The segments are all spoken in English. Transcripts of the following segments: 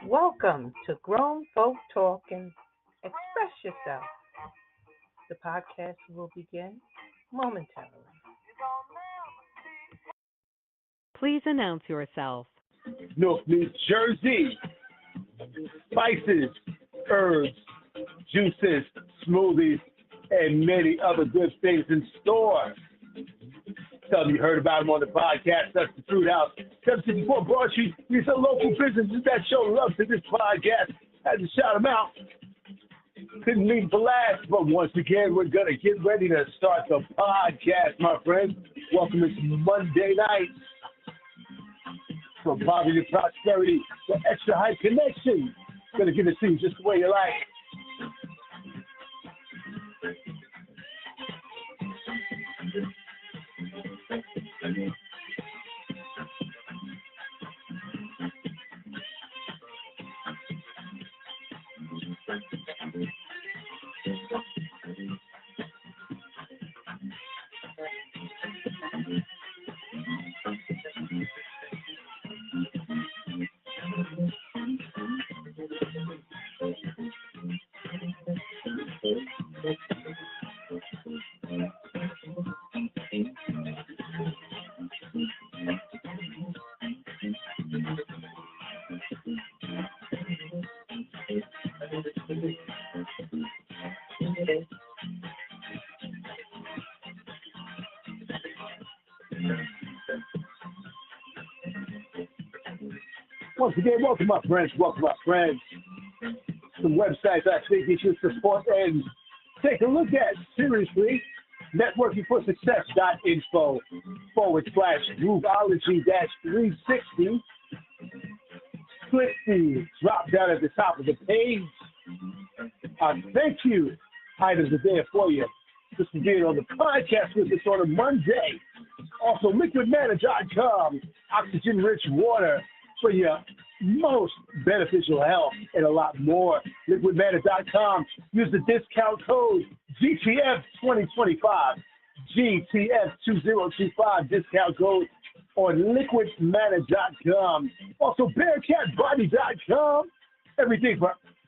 Welcome to Grown Folk Talking. Express yourself. The podcast will begin momentarily. Please announce yourself. Newark, New Jersey. Spices, herbs, juices, smoothies, and many other good things in store. Tell them you heard about them on the podcast. That's the Fruit House. 764 Broad Street. These are local businesses that show love to this podcast. Had to shout them out. Couldn't leave for last, but once again, we're going to get ready to start the podcast, my friends. Welcome to Monday night. From poverty to prosperity, the Xtra-Hype Connection. Going to give it to you just the way you like. Once again, welcome my friends, Some websites I think you should support and take a look at seriously. Networkingforsuccess.info/groovology-360. Click the drop down at the top of the page. Thank you. Items are there for you. Just for being on the podcast with us on a Monday. Also, liquidmanna.com, oxygen-rich water for your most beneficial health and a lot more. Liquidmanna.com. Use the discount code GTF2025. GTF2025 discount code on liquidmanna.com. Also, bearcatbody.com. Everything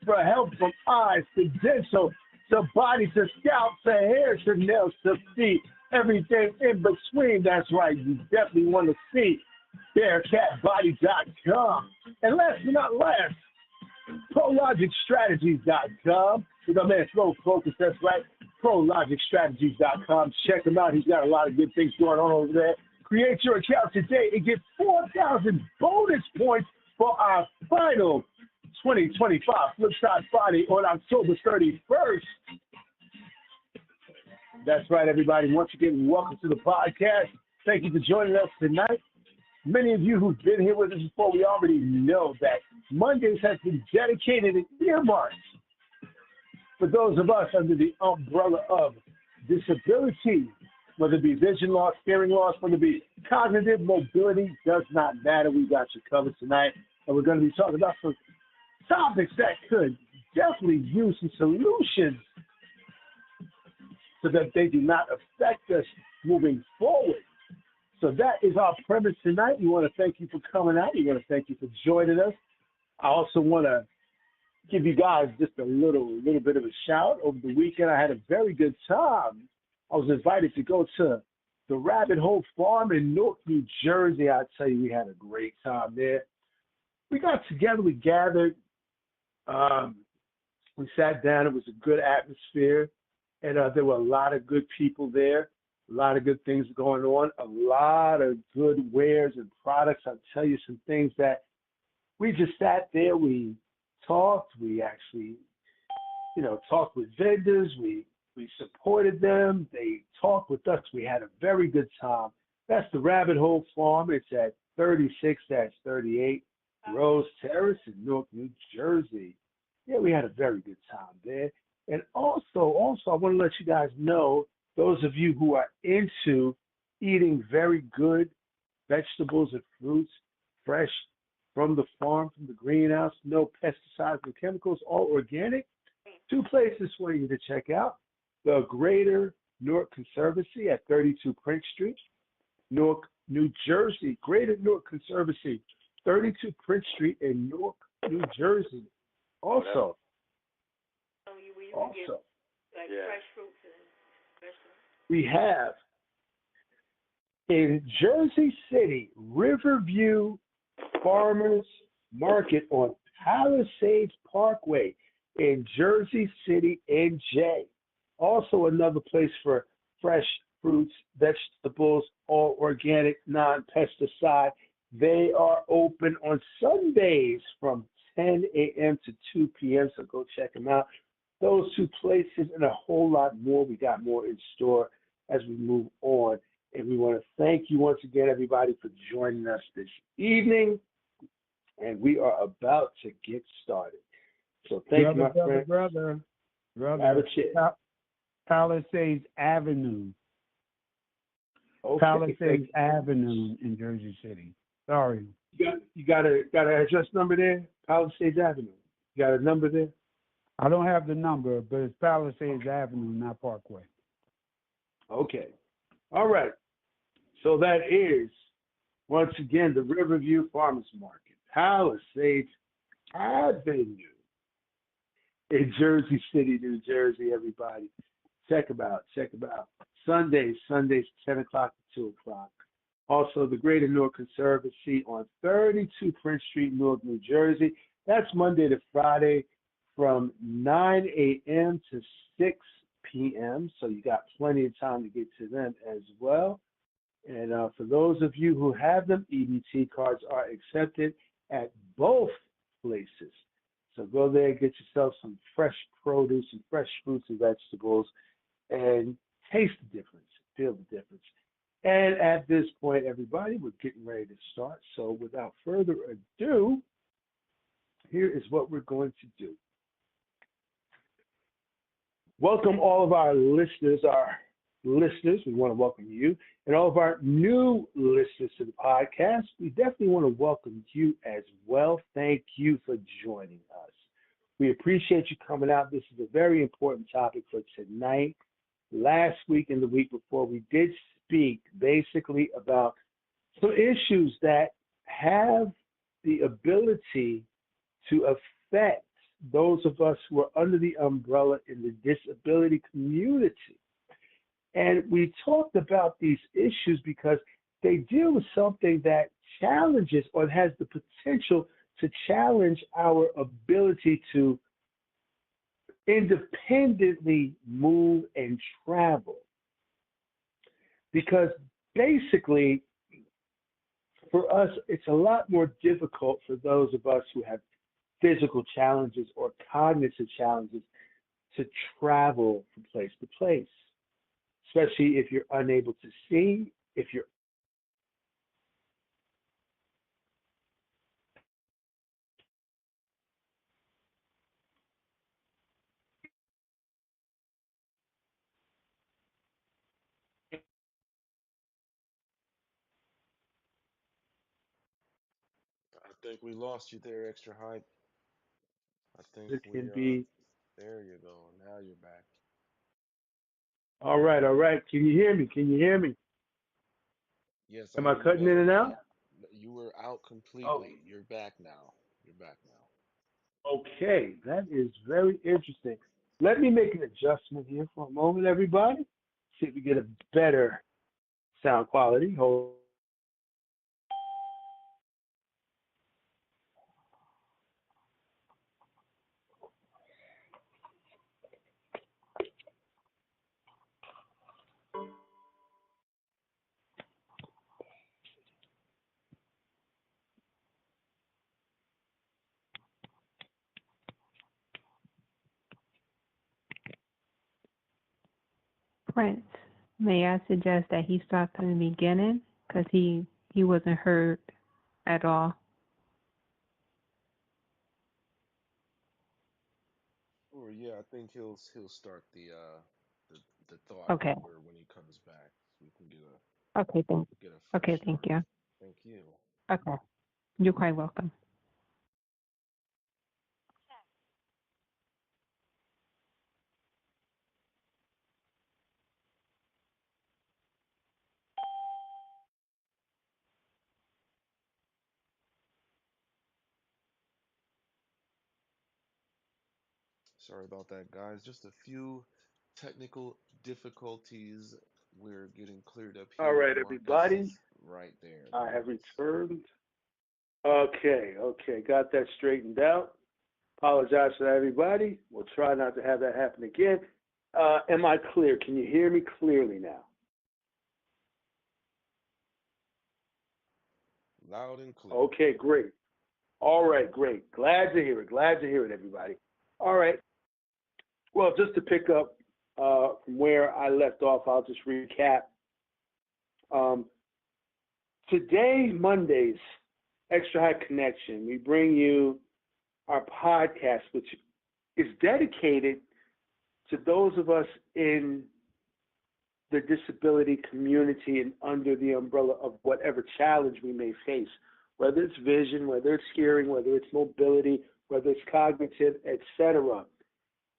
for help from eyes to dental to body to scalp to hair to nails to feet. Everything in between. That's right. You definitely want to see bearcatbody.com. And last but not last, ProLogicStrategies.com. With our man FloFokuz, that's right. ProLogicStrategies.com. Check him out. He's got a lot of good things going on over there. Create your account today and get 4,000 bonus points for our final 2025 Flipside Friday on October 31st. That's right, everybody. Once again, welcome to the podcast. Thank you for joining us tonight. Many of you who've been here with us before, we already know that Mondays has been dedicated and earmarked for those of us under the umbrella of disability, whether it be vision loss, hearing loss, whether it be cognitive mobility, does not matter. We got you covered tonight. And we're going to be talking about some topics that could definitely use some solutions so that they do not affect us moving forward. So that is our premise tonight. We want to thank you for coming out. We want to thank you for joining us. I also want to give you guys just a little bit of a shout. Over the weekend, I had a very good time. I was invited to go to the Rabbit Hole Farm in Newark, New Jersey. I tell you, we had a great time there. We got together, we gathered, we sat down. It was a good atmosphere, and there were a lot of good people there. A lot of good things going on, a lot of good wares and products. I'll tell you some things that we just sat there, we talked, we actually, talked with vendors, we supported them, they talked with us, we had a very good time. That's the Rabbit Hole Farm. It's at 36-38 Rose Terrace in Newark, New Jersey. Yeah, we had a very good time there. And also, I want to let you guys know, those of you who are into eating very good vegetables and fruits, fresh from the farm, from the greenhouse, no pesticides and chemicals, all organic, two places for you to check out. The Greater Newark Conservancy at 32 Prince Street, Newark, New Jersey. Greater Newark Conservancy, 32 Prince Street in Newark, New Jersey. Also, Where you can get also, like fresh fruits and vegetables. we have in Jersey City, Riverview Farmers Market on Palisade Parkway in Jersey City, NJ. Also another place for fresh fruits, vegetables, all organic, non-pesticide. They are open on Sundays from 10 a.m. to 2 p.m., so go check them out. Those two places and a whole lot more. We got more in store as we move on. And we want to thank you once again, everybody, for joining us this evening. And we are about to get started. So thank you, my friend. Brother. Have a chair. Palisades Avenue. Okay, Palisades Avenue in Jersey City. Sorry. You got an address number there? Palisades Avenue. You got a number there? I don't have the number, but it's Palisades Avenue, not Parkway. Okay. All right. So that is, once again, the Riverview Farmers Market, Palisades Avenue in Jersey City, New Jersey, everybody. Check them out. Check them out. Sundays, 10 o'clock to 2 o'clock. Also, the Greater Newark Conservancy on 32 Prince Street, Newark, New Jersey. That's Monday to Friday from 9 a.m. to 6 p.m. So you got plenty of time to get to them as well. And for those of you who have them, EBT cards are accepted at both places. So go there and get yourself some fresh produce and fresh fruits and vegetables and taste the difference, feel the difference. And at this point, everybody, we're getting ready to start. So without further ado, here is what we're going to do. Welcome all of our listeners, we want to welcome you, and all of our new listeners to the podcast. We definitely want to welcome you as well. Thank you for joining us. We appreciate you coming out. This is a very important topic for tonight. Last week and the week before, we did speak basically about some issues that have the ability to affect those of us who are under the umbrella in the disability community. And we talked about these issues because they deal with something that challenges or has the potential to challenge our ability to independently move and travel. Because basically, for us, it's a lot more difficult for those of us who have physical challenges or cognitive challenges to travel from place to place, especially if you're unable to see, if you're I think we lost you there, Xtra-Hype. I think it we can be. there you go. Now you're back. All right, all right. Can you hear me? Can you hear me? Yes, I Am hear I you cutting in better and now. out? You were out Oh, completely. You're back now. You're back now. okay. That is very interesting. Let me make an adjustment here for a moment, everybody. See if we get a better sound quality. Hold. Prince, may I suggest that he start from the beginning because he wasn't heard at all. Or yeah, I think he'll start the the thought Okay. over when he comes back, so we can Okay. get a fresh Okay. Thank start. you. Thank you. Okay. You're quite welcome. Sorry about that, guys. Just a few technical difficulties. We're getting cleared up All here. right, Marcus everybody. is right there. I There have he is. returned. Okay, got that straightened out. Apologize for everybody. We'll try not to have that happen again. Am I clear? Can you hear me clearly now? Loud and clear. Okay, great. All right, great. Glad to hear it. Glad to hear it, everybody. All right. Well, just to pick up from where I left off, I'll just recap. Today, Mondays, Xtra-Hype Connection, we bring you our podcast, which is dedicated to those of us in the disability community and under the umbrella of whatever challenge we may face, whether it's vision, whether it's hearing, whether it's mobility, whether it's cognitive, etc.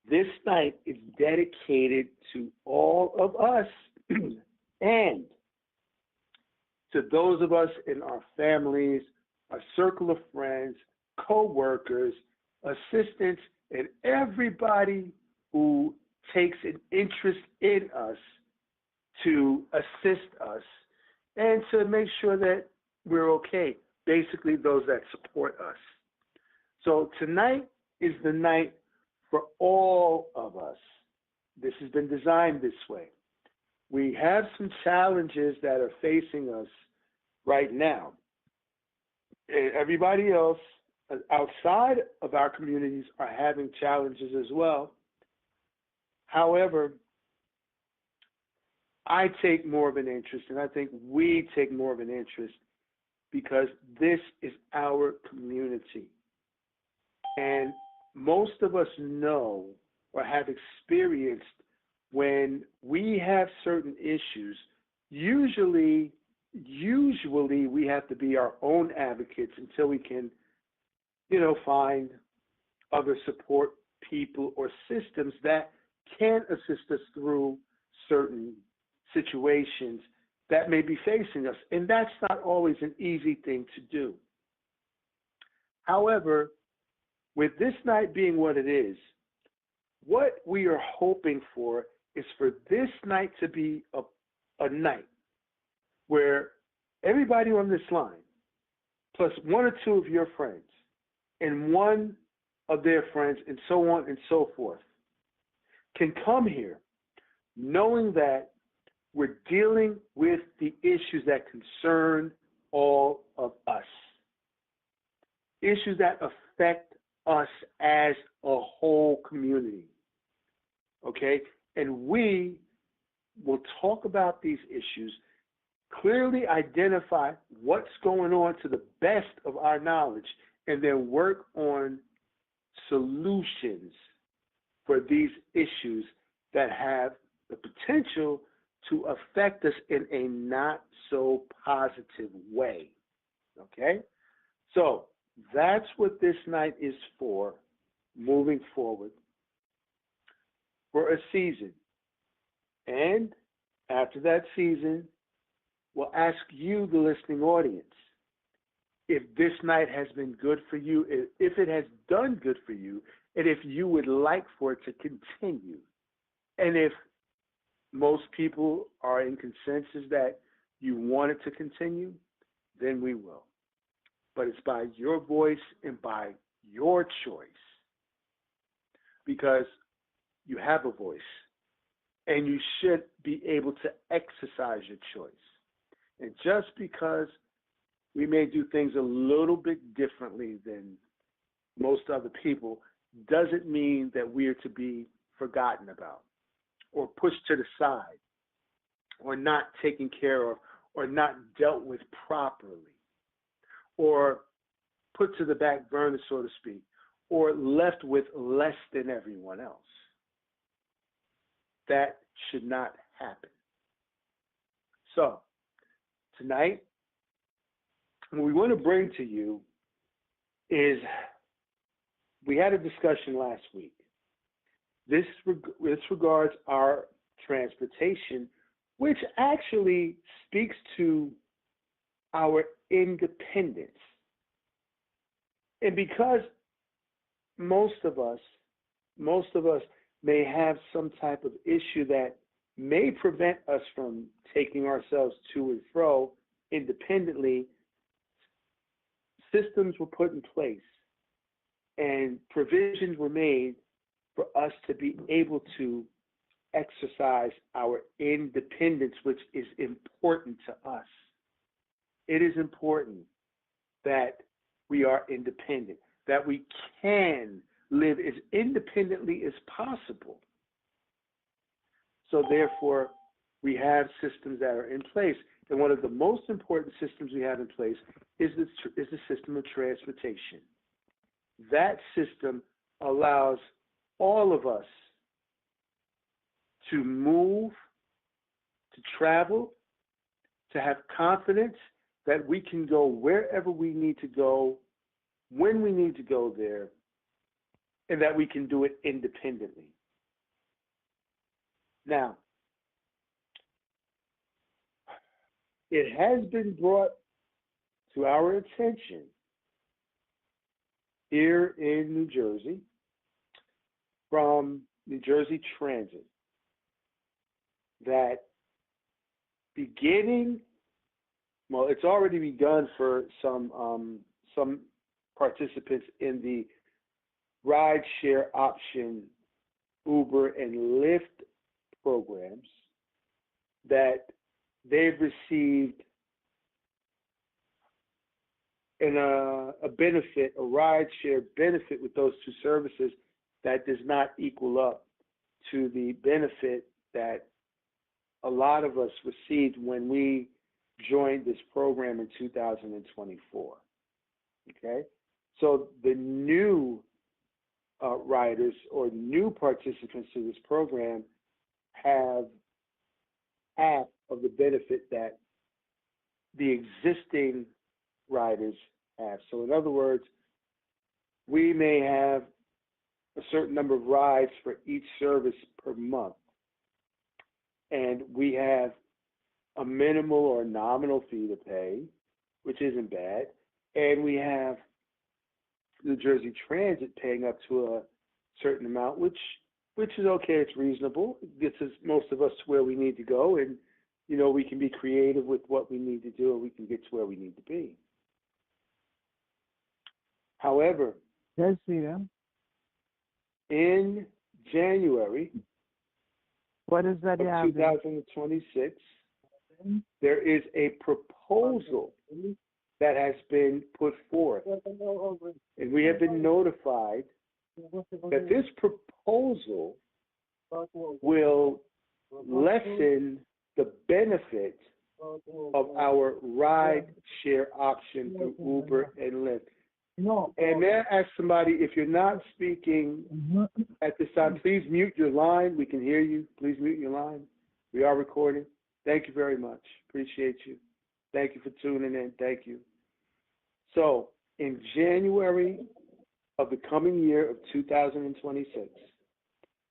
This night is dedicated to all of us and to those of us in our families, our circle of friends, co-workers, assistants, and everybody who takes an interest in us to assist us and to make sure that we're okay. Basically, those that support us. So tonight is the night for all of us. This has been designed this way. We have some challenges that are facing us right now. Everybody else outside of our communities are having challenges as well. However, I take more of an interest, and I think we take more of an interest because this is our community. And most of us know or have experienced when we have certain issues, usually we have to be our own advocates until we can, find other support people or systems that can assist us through certain situations that may be facing us. And that's not always an easy thing to do. However, with this night being what it is, what we are hoping for is for this night to be a night where everybody on this line, plus one or two of your friends, and one of their friends, and so on and so forth, can come here knowing that we're dealing with the issues that concern all of us, issues that affect us as a whole community, okay? And we will talk about these issues, clearly identify what's going on to the best of our knowledge, and then work on solutions for these issues that have the potential to affect us in a not so positive way, okay? So that's what this night is for, moving forward, for a season. And after that season, we'll ask you, the listening audience, if this night has been good for you, if it has done good for you, and if you would like for it to continue. And if most people are in consensus that you want it to continue, then we will. But it's by your voice and by your choice, because you have a voice and you should be able to exercise your choice. And just because we may do things a little bit differently than most other people doesn't mean that we are to be forgotten about or pushed to the side or not taken care of or not dealt with properly or put to the back burner, so to speak, or left with less than everyone else. That should not happen. So, tonight, what we want to bring to you is, we had a discussion last week. This regards our transportation, which actually speaks to our independence. And because most of us most of us may have some type of issue that may prevent us from taking ourselves to and fro independently. Systems were put in place and provisions were made for us to be able to exercise our independence, which is important to us. It is important that we are independent, that we can live as independently as possible. So therefore, we have systems that are in place. And one of the most important systems we have in place is the system of transportation. That system allows all of us to move, to travel, to have confidence that we can go wherever we need to go, when we need to go there, and that we can do it independently. Now, it has been brought to our attention here in New Jersey from New Jersey Transit that beginning, well, it's already begun for some participants in the rideshare option Uber and Lyft programs, that they've received a benefit, a rideshare benefit with those two services that does not equal up to the benefit that a lot of us received when we joined this program in 2024. Okay, so the new riders or new participants to this program have half of the benefit that the existing riders have. So in other words, we may have a certain number of rides for each service per month, and we have a minimal or nominal fee to pay, which isn't bad, and we have New Jersey Transit paying up to a certain amount, which is okay, it's reasonable. It gets us, most of us, to where we need to go, and we can be creative with what we need to do, and we can get to where we need to be. However, Yes, Peter. in January What is that of you have? 2026, there is a proposal that has been put forth, and we have been notified that this proposal will lessen the benefit of our ride share option through Uber and Lyft. And may I ask somebody, if you're not speaking at this time, please mute your line. We can hear you. Please mute your line. We are recording. Thank you very much. Appreciate you. Thank you for tuning in. Thank you. So in January of the coming year of 2026,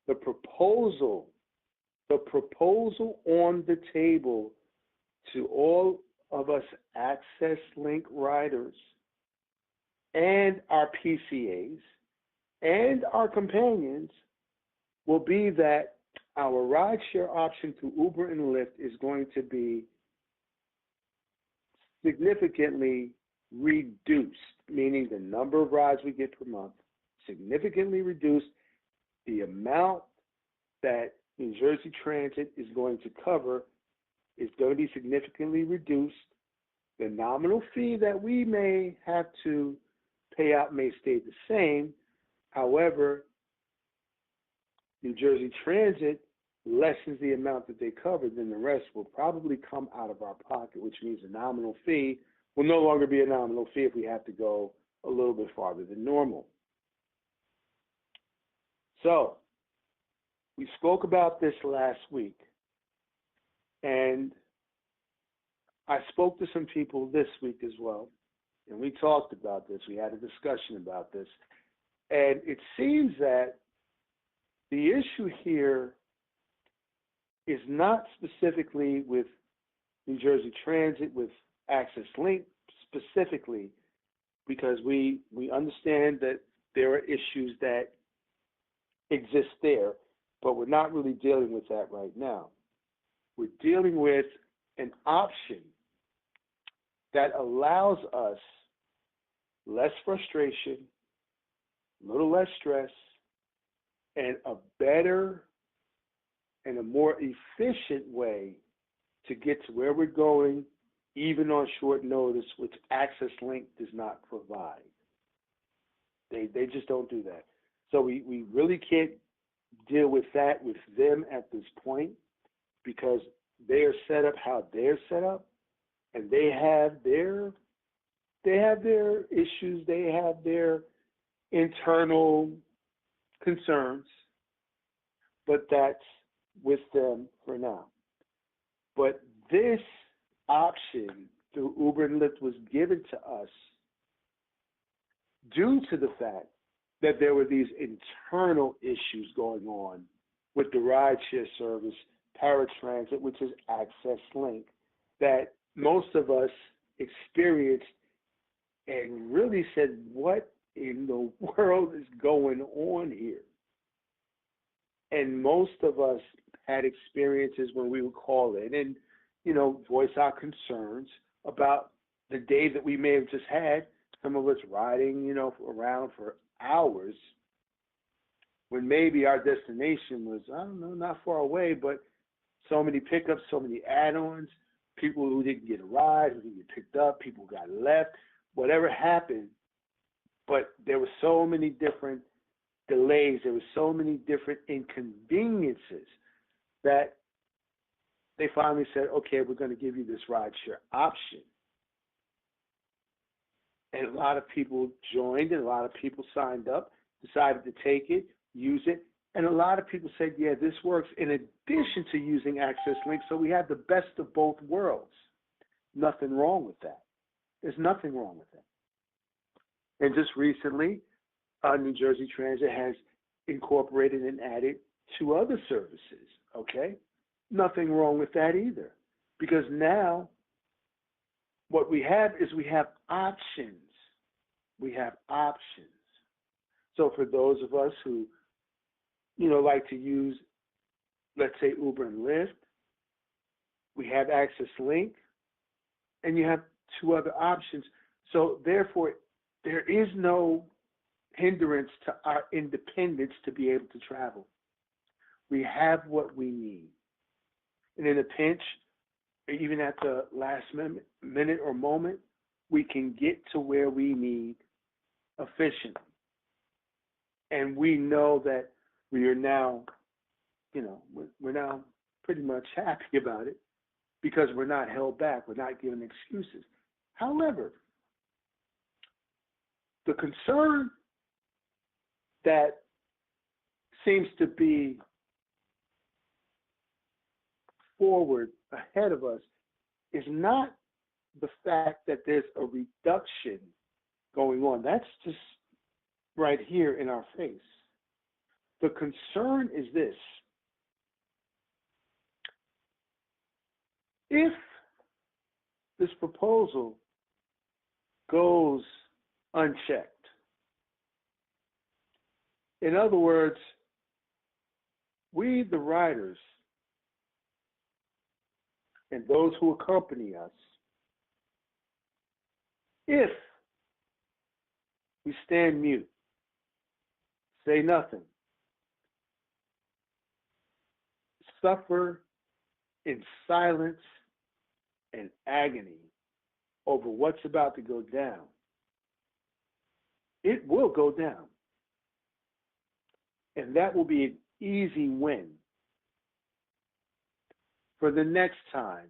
the proposal on the table to all of us Access Link riders and our PCAs and our companions will be that our rideshare option through Uber and Lyft is going to be significantly reduced, meaning the number of rides we get per month, significantly reduced. The amount that New Jersey Transit is going to cover is going to be significantly reduced. The nominal fee that we may have to pay out may stay the same. However, New Jersey Transit lessens the amount that they cover, then the rest will probably come out of our pocket, which means the nominal fee will no longer be a nominal fee if we have to go a little bit farther than normal. So, we spoke about this last week, and I spoke to some people this week as well, and we talked about this. We had a discussion about this, and it seems that the issue here is not specifically with New Jersey Transit, with Access Link specifically, because we understand that there are issues that exists there, but we're not really dealing with that right now. We're dealing with an option that allows us less frustration, a little less stress, and a better and a more efficient way to get to where we're going, even on short notice, which Access Link does not provide. They just don't do that. So we really can't deal with that with them at this point, because they are set up how they're set up, and they have their issues, they have their internal concerns, but that's with them for now. But this option through Uber and Lyft was given to us due to the fact that there were these internal issues going on with the rideshare service, paratransit, which is Access Link, that most of us experienced and really said, what in the world is going on here? And most of us had experiences when we would call in and, voice our concerns about the day that we may have just had. Some of us riding, around for hours when maybe our destination was, I don't know, not far away, but so many pickups, so many add-ons, people who didn't get a ride, who didn't get picked up, people who got left, whatever happened. But there were so many different delays, there were so many different inconveniences that they finally said, okay, we're going to give you this rideshare option. And a lot of people joined, and a lot of people signed up, decided to take it, use it. And a lot of people said, yeah, this works in addition to using Access Link, so we have the best of both worlds. Nothing wrong with that. There's nothing wrong with that. And just recently, New Jersey Transit has incorporated and added 2 other services, okay? Nothing wrong with that either, because now what we have is we have options. We have options. So for those of us who, like to use, let's say, Uber and Lyft, we have Access Link, and you have 2 other options. So therefore, there is no hindrance to our independence to be able to travel. We have what we need. And in a pinch, even at the last minute or moment, we can get to where we need efficiently. And we know that we are now, we're now pretty much happy about it because we're not held back. We're not given excuses. However, the concern that seems to be forward ahead of us is not the fact that there's a reduction going on. That's just right here in our face. The concern is this: if this proposal goes unchecked, in other words, we, the riders, and those who accompany us, if we stand mute, say nothing, suffer in silence and agony over what's about to go down, it will go down. And that will be an easy win for the next time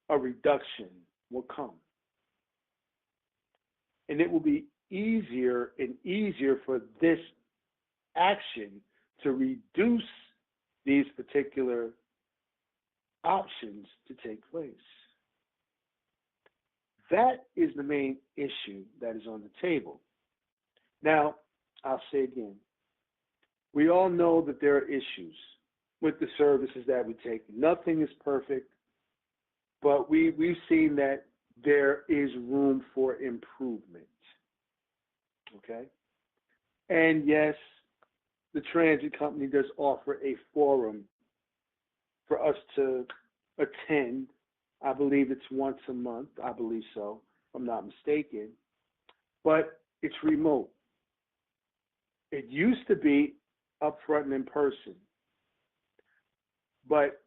a reduction will come. And it will be easier and easier for this action to reduce these particular options to take place. That is the main issue that is on the table. Now, I'll say again, we all know that there are issues with the services that we take. Nothing is perfect, but we've seen that there is room for improvement, okay? And yes, the transit company does offer a forum for us to attend. I believe it's once a month. I believe so, if I'm not mistaken. But it's remote. It used to be up front and in person. But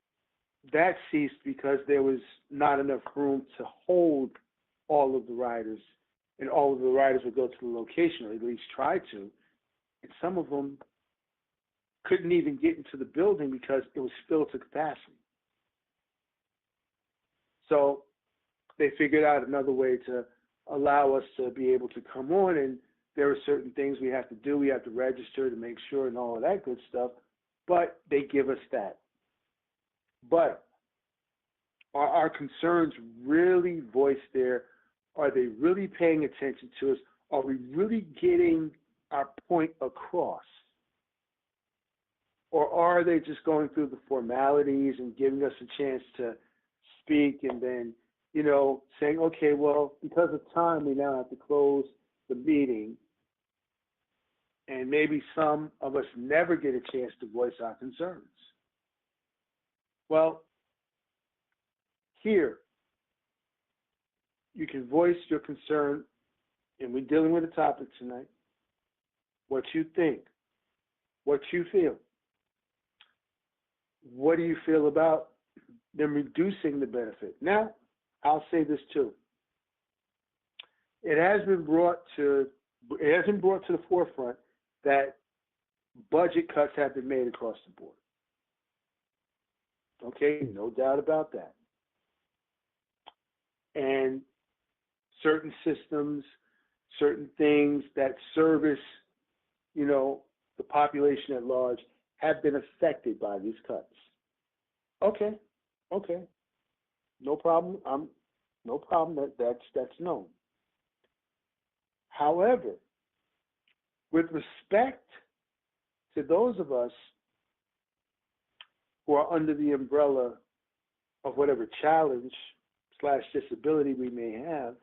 that ceased because there was not enough room to hold all of the riders. And all of the riders would go to the location, or at least try to. And some of them couldn't even get into the building because it was filled to capacity. So they figured out another way to allow us to be able to come on, and there are certain things we have to do. We have to register to make sure and all of that good stuff, but they give us that. But are our concerns really voiced there? Are they really paying attention to us? Are we really getting our point across? Or are they just going through the formalities and giving us a chance to speak and then, saying, okay, well, because of time, we now have to close the meeting. And maybe some of us never get a chance to voice our concerns. Well, here, you can voice your concern, and we're dealing with a topic tonight, what you think, what you feel. What do you feel about them reducing the benefit? Now, I'll say this too. It hasn't been brought to the forefront that budget cuts have been made across the board. Okay, no doubt about that. And certain systems, certain things that service, the population at large have been affected by these cuts. Okay. No problem. No problem. That's known. However, with respect to those of us who are under the umbrella of whatever challenge / disability we may have,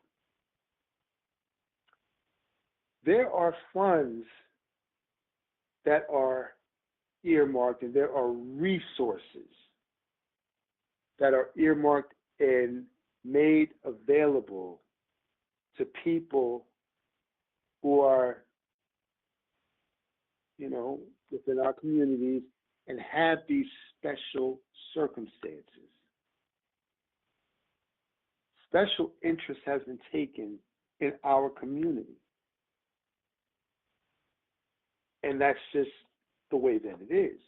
there are funds that are earmarked, and there are resources that are earmarked and made available to people who are, within our communities and have these special circumstances. Special interest has been taken in our community. And that's just the way that it is.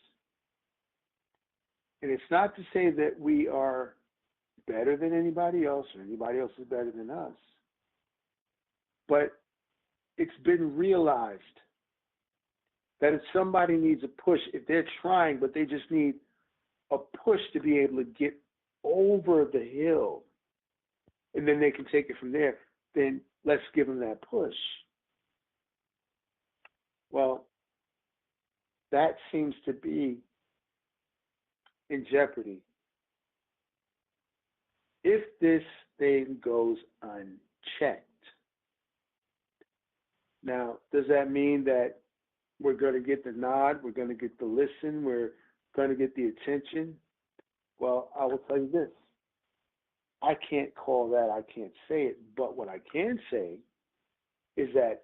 And it's not to say that we are better than anybody else or anybody else is better than us. But it's been realized that if somebody needs a push, if they're trying, but they just need a push to be able to get over the hill, and then they can take it from there, then let's give them that push. Well, that seems to be in jeopardy if this thing goes unchecked. Now, does that mean that we're going to get the nod, we're going to get the listen, we're going to get the attention? Well, I will tell you this. I can't call that, I can't say it, but what I can say is that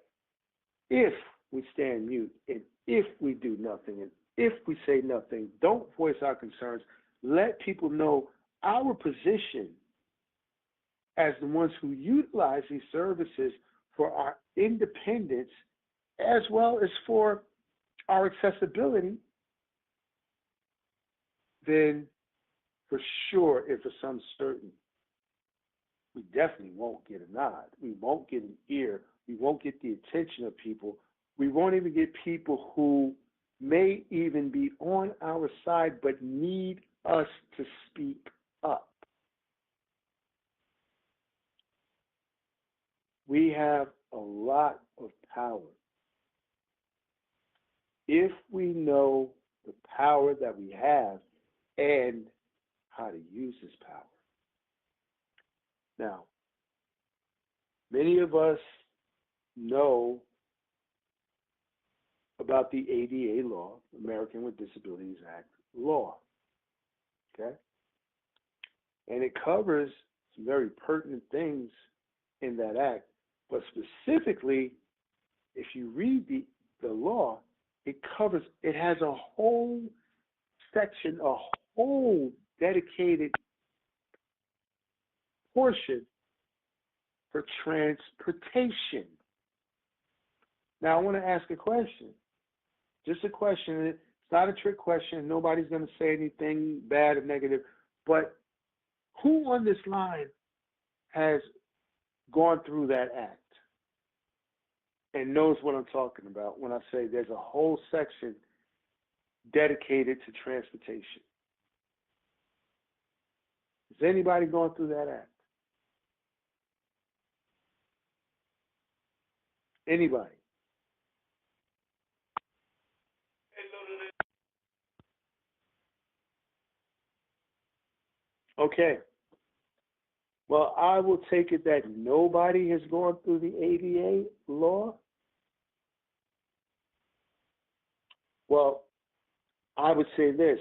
if we stand mute and if we do nothing and if we say nothing, don't voice our concerns, let people know our position as the ones who utilize these services for our independence as well as for our accessibility, then for sure, if for some certain, we definitely won't get a nod. We won't get an ear. We won't get the attention of people. We won't even get people who may even be on our side but need us to speak up. We have a lot of power. If we know the power that we have and how to use this power. Now, many of us know about the ADA law, American with Disabilities Act law. Okay? And it covers some very pertinent things in that act, but specifically, if you read the law, it has a whole section, a whole dedicated portion for transportation. Now, I want to ask a question. Just a question. It's not a trick question. Nobody's going to say anything bad or negative. But who on this line has gone through that act and knows what I'm talking about when I say there's a whole section dedicated to transportation? Has anybody gone through that act? Anybody? Okay. Well, I will take it that nobody has gone through the ADA law. Well, I would say this.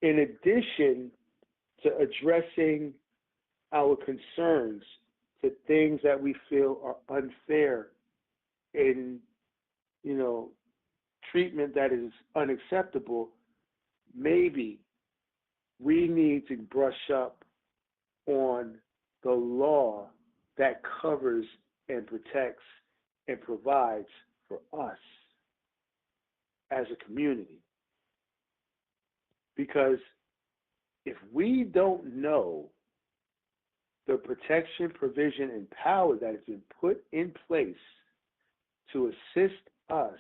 In addition to addressing our concerns to things that we feel are unfair in, treatment that is unacceptable, maybe we need to brush up on the law that covers and protects and provides for us as a community. Because if we don't know the protection, provision, and power that has been put in place to assist us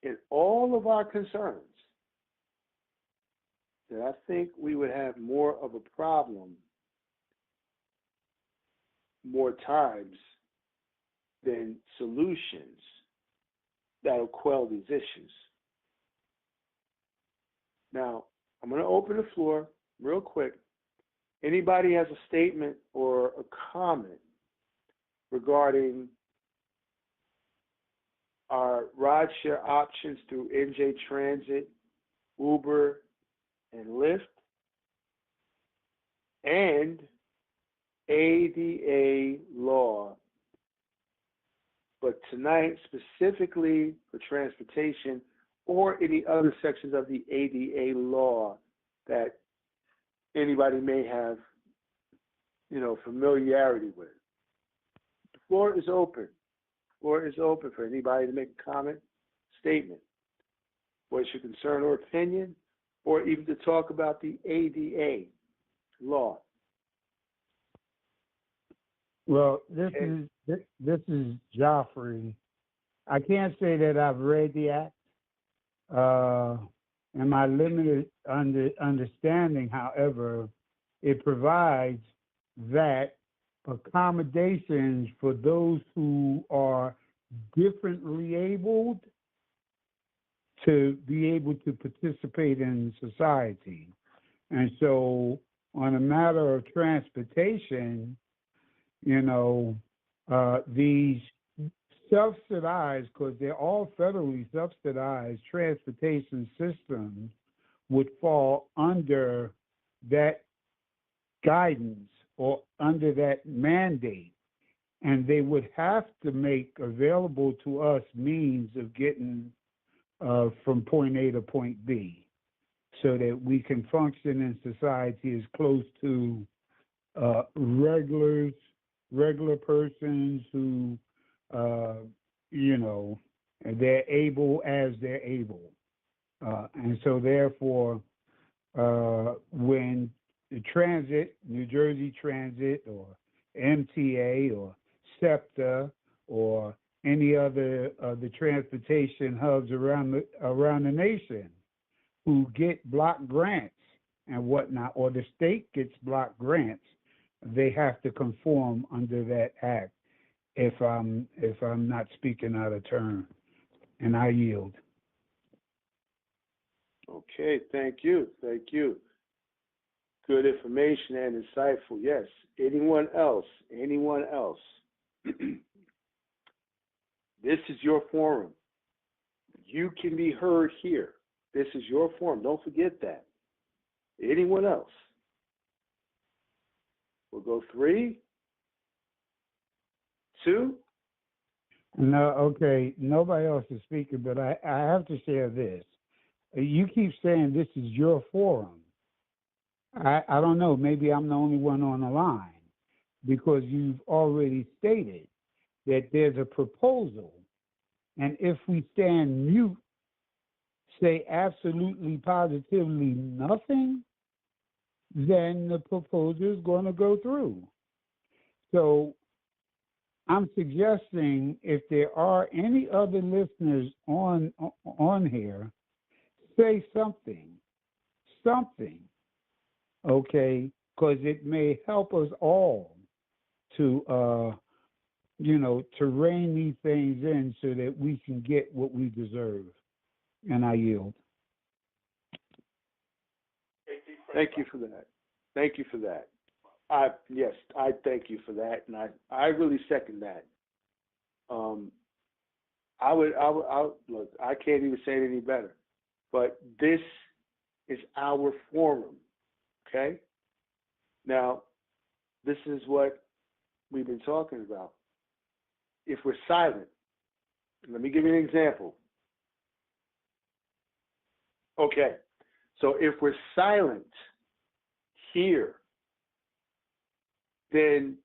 in all of our concerns, then I think we would have more of a problem more times than solutions that'll quell these issues. Now, I'm going to open the floor real quick. Anybody has a statement or a comment regarding our rideshare options through NJ Transit, Uber, and Lyft, and ADA law. But tonight, specifically for transportation or any other sections of the ADA law that anybody may have, familiarity with. The floor is open. The floor is open for anybody to make a comment, statement, voice your concern or opinion, or even to talk about the ADA law. Well, this is Joffrey. I can't say that I've read the act. In my limited understanding, however, it provides that accommodations for those who are differently abled to be able to participate in society. And so on a matter of transportation, these subsidized, because they're all federally subsidized transportation systems would fall under that guidance or under that mandate. And they would have to make available to us means of getting from point A to point B so that we can function in society as close to regular persons who they're able as they're able. And so therefore, when the transit, New Jersey Transit or MTA or SEPTA or any other of the transportation hubs around the nation who get block grants and whatnot, or the state gets block grants, they have to conform under that act. If I'm not speaking out of turn, and I yield. Okay, thank you. Good information and insightful. Yes. Anyone else? This is your forum. You can be heard here. This is your forum. Don't forget that. Anyone else? We'll go 3, 2. No, okay. Nobody else is speaking, but I have to share this. You keep saying this is your forum. I don't know. Maybe I'm the only one on the line because you've already stated that there's a proposal. And if we stand mute, say absolutely positively nothing, then the proposal is going to go through. So I'm suggesting if there are any other listeners on here, say something, okay, because it may help us all to, to rein these things in so that we can get what we deserve. And I yield. Thank you for that. Thank you for that. Yes, I thank you for that, and I really second that. I would look. I can't even say it any better. But this is our forum, okay? Now, this is what we've been talking about. If we're silent, let me give you an example. Okay, so if we're silent here, then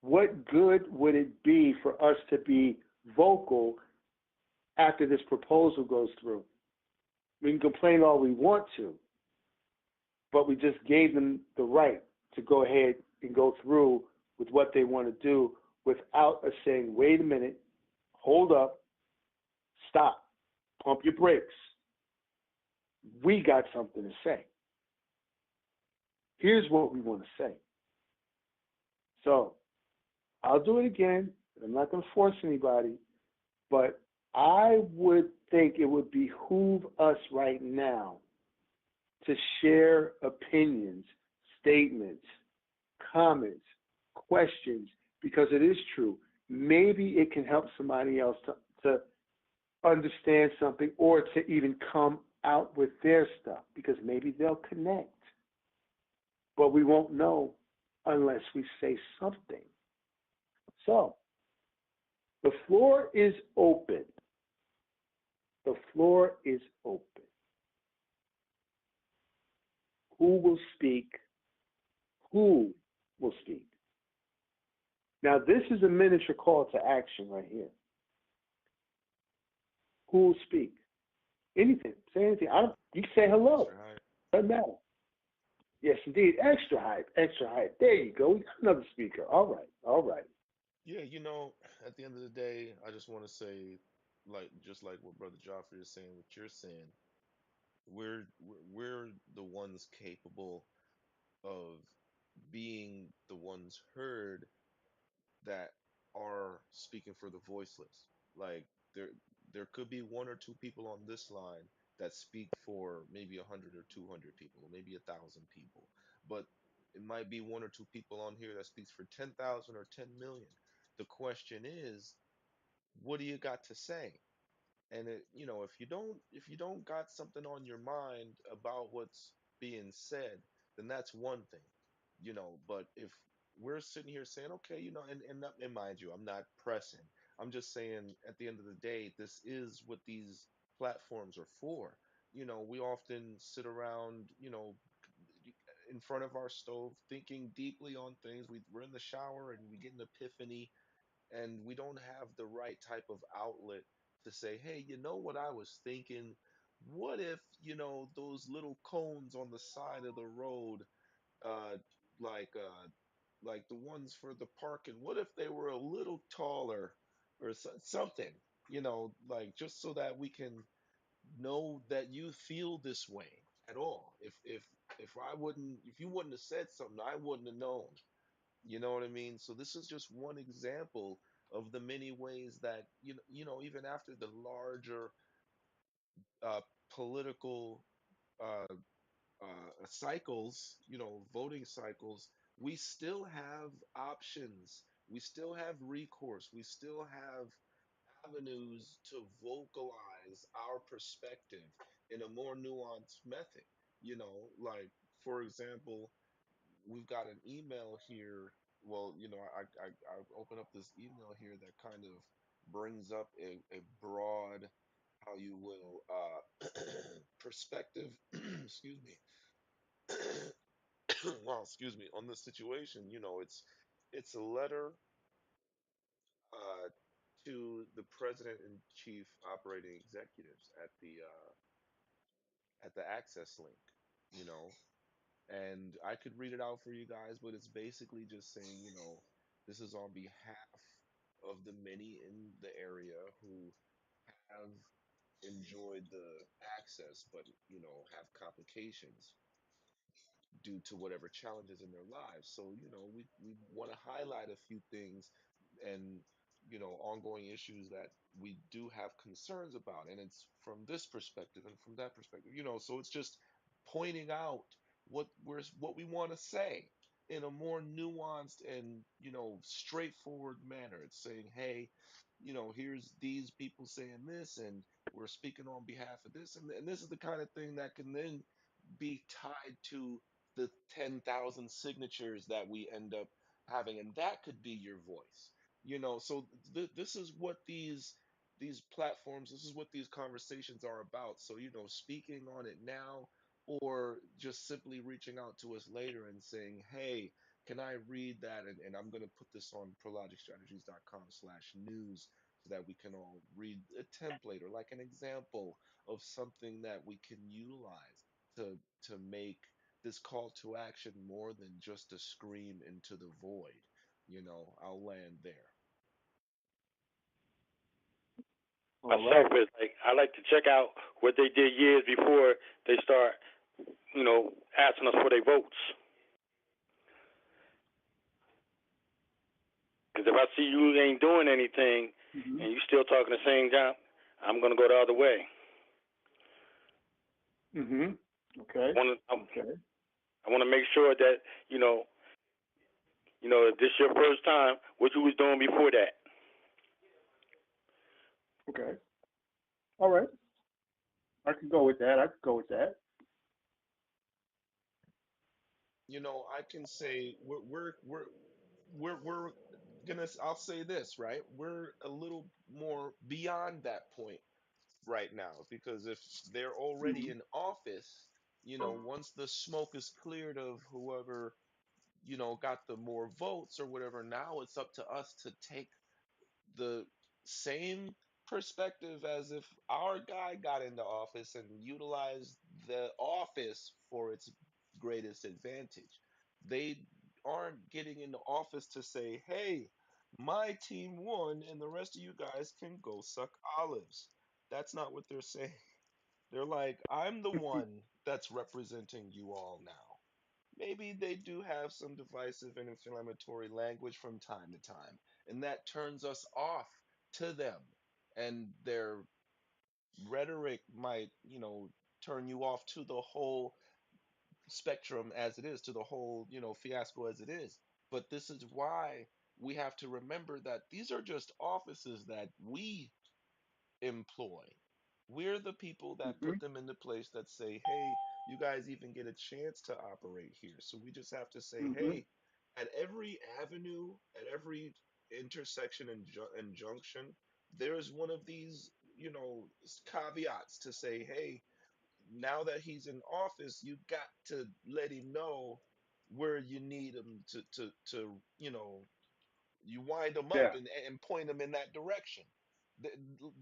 what good would it be for us to be vocal after this proposal goes through? We can complain all we want to, but we just gave them the right to go ahead and go through with what they want to do without us saying, wait a minute, hold up, stop, pump your brakes. We got something to say. Here's what we want to say. So I'll do it again. I'm not going to force anybody, but I would think it would behoove us right now to share opinions, statements, comments, questions, because it is true. Maybe it can help somebody else to understand something or to even come out with their stuff, because maybe they'll connect. But we won't know unless we say something. So, the floor is open. The floor is open. Who will speak? Who will speak? Now, this is a miniature call to action right here. Who will speak? Anything. Say anything. You can say hello. Doesn't matter. Yes, indeed. Extra hype. Extra hype. There you go. We got another speaker. All right. All right. Yeah, at the end of the day, I just want to say, just like what Brother Joffrey is saying, what you're saying, we're the ones capable of being the ones heard that are speaking for the voiceless. Like there could be one or two people on this line that speak for maybe 100 or 200 people, or maybe 1,000 people, but it might be one or two people on here that speaks for 10,000 or 10 million. The question is, what do you got to say? And if you don't got something on your mind about what's being said, then that's one thing. But if we're sitting here saying, okay, and mind you, I'm not pressing. I'm just saying, at the end of the day, this is what these platforms are for. We often sit around, in front of our stove thinking deeply on things. We're in the shower and we get an epiphany, and we don't have the right type of outlet to say, hey, you know what I was thinking? What if, those little cones on the side of the road, uh, like uh, like the ones for the parking, what if they were a little taller, or something, like, just so that we can know that you feel this way at all. If you wouldn't have said something, I wouldn't have known. You know what I mean? So this is just one example of the many ways that, even after the larger uh, political uh, cycles, voting cycles, we still have options. We still have recourse. We still have avenues to vocalize our perspective in a more nuanced method. Like, for example, we've got an email here. Well, I open up this email here that kind of brings up a broad, how you will, perspective, excuse me, well, excuse me, on the situation. It's a letter uh, to the president and chief operating executives at the access link, you know, and I could read it out for you guys, but it's basically just saying, this is on behalf of the many in the area who have enjoyed the access, but have complications due to whatever challenges in their lives. So, we want to highlight a few things and, ongoing issues that we do have concerns about. And it's from this perspective and from that perspective, so it's just pointing out what we want to say in a more nuanced and, straightforward manner. It's saying, hey, here's these people saying this, and we're speaking on behalf of this. And this is the kind of thing that can then be tied to the 10,000 signatures that we end up having, and that could be your voice. So this is what these platforms, this is what these conversations are about. So, speaking on it now, or just simply reaching out to us later and saying, hey, can I read that? And I'm going to put this on prologicstrategies.com/news so that we can all read a template or like an example of something that we can utilize to make this call to action more than just a scream into the void. I'll land there. Myself is like I like to check out what they did years before they start, asking us for their votes. Because if I see you ain't doing anything and you still talking the same time, I'm gonna go the other way. Okay. I want to make sure that if this your first time, what you was doing before that. Okay. All right. I could go with that. I can say we're gonna. I'll say this, right? We're a little more beyond that point right now, because if they're already in office, once the smoke is cleared of whoever got the more votes or whatever, now it's up to us to take the same perspective as if our guy got into office and utilized the office for its greatest advantage. They aren't getting into office to say, hey, my team won and the rest of you guys can go suck olives. That's not what they're saying. They're like, I'm the one that's representing you all now. Maybe they do have some divisive and inflammatory language from time to time, and that turns us off to them. And their rhetoric might, turn you off to the whole spectrum as it is, to the whole, fiasco as it is. But this is why we have to remember that these are just offices that we employ. We're the people that put them into place that say, hey, you guys even get a chance to operate here. So we just have to say, hey, at every avenue, at every intersection and junction, there's one of these, caveats to say, hey, now that he's in office, you got to let him know where you need him to you wind them up Yeah. and point them in that direction.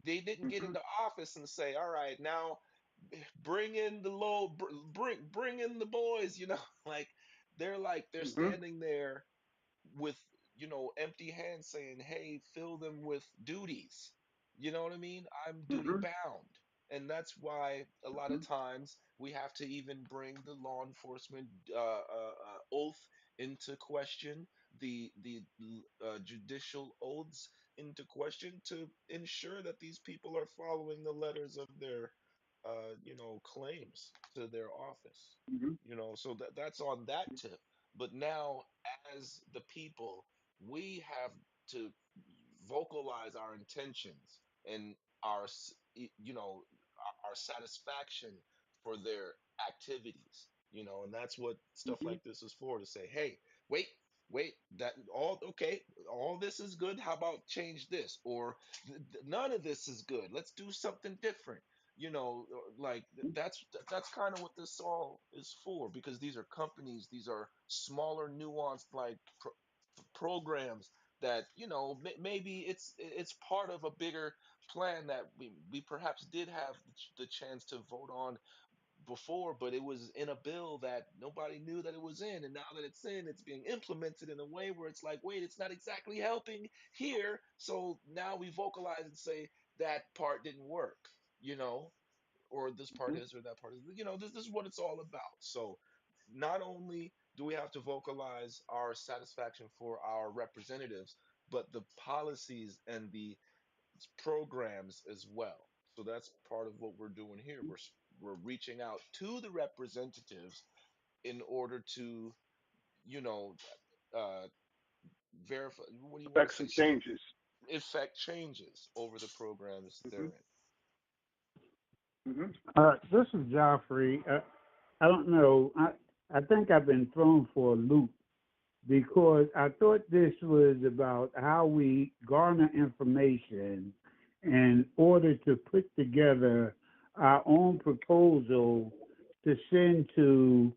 They didn't get into office and say, all right, now bring in the bring in the boys, they're standing there with empty hands saying, hey, fill them with duties. You know what I mean? I'm duty bound. And that's why a lot of times we have to even bring the law enforcement oath into question, the judicial oaths into question, to ensure that these people are following the letters of their claims to their office. So that's on that tip. But now, as the people, we have to vocalize our intentions and our our satisfaction for their activities, and that's what stuff Mm-hmm. like this is for, to say, hey, wait, that all okay, all this is good, how about change this, or none of this is good, let's do something different, like that's kind of what this all is for, because these are companies, these are smaller, nuanced, like programs that, maybe it's part of a bigger plan that we perhaps did have the chance to vote on before, but it was in a bill that nobody knew that it was in, and now that it's in, it's being implemented in a way where it's like, wait, it's not exactly helping here, so now we vocalize and say that part didn't work, you know or this part is, or that part is, this is what it's all about. So not only do we have to vocalize our satisfaction for our representatives, but the policies and the programs as well. So that's part of what we're doing here. We're reaching out to the representatives in order to, you know, uh, verify. What do you want Affect to say? some changes. Effect changes over the programs they're Mm-hmm. in. Mm-hmm. This is Joffrey. I don't know. I think I've been thrown for a loop because I thought this was about how we garner information in order to put together our own proposal to send to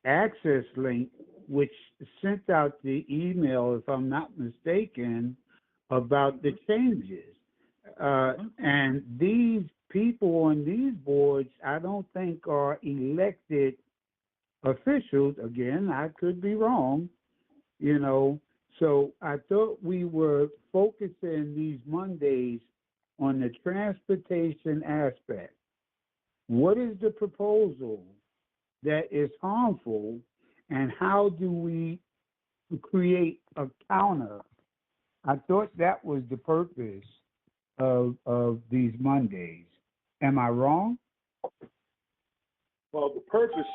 Access Link, which sent out the email, if I'm not mistaken, about the changes. And these people on these boards, I don't think are elected officials. Again, I could be wrong, So I thought we were focusing these Mondays on the transportation aspect. What is the proposal that is harmful, and how do we create a counter? I thought that was the purpose of these Mondays. Am I wrong? Well, the purpose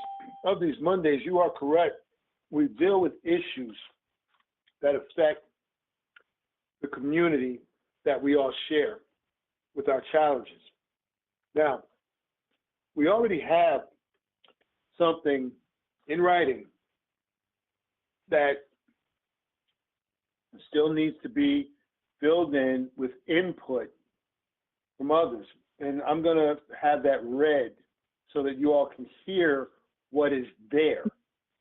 of these Mondays, you are correct. We deal with issues that affect the community that we all share with our challenges. Now, we already have something in writing that still needs to be filled in with input from others. And I'm going to have that read so that you all can hear what is there,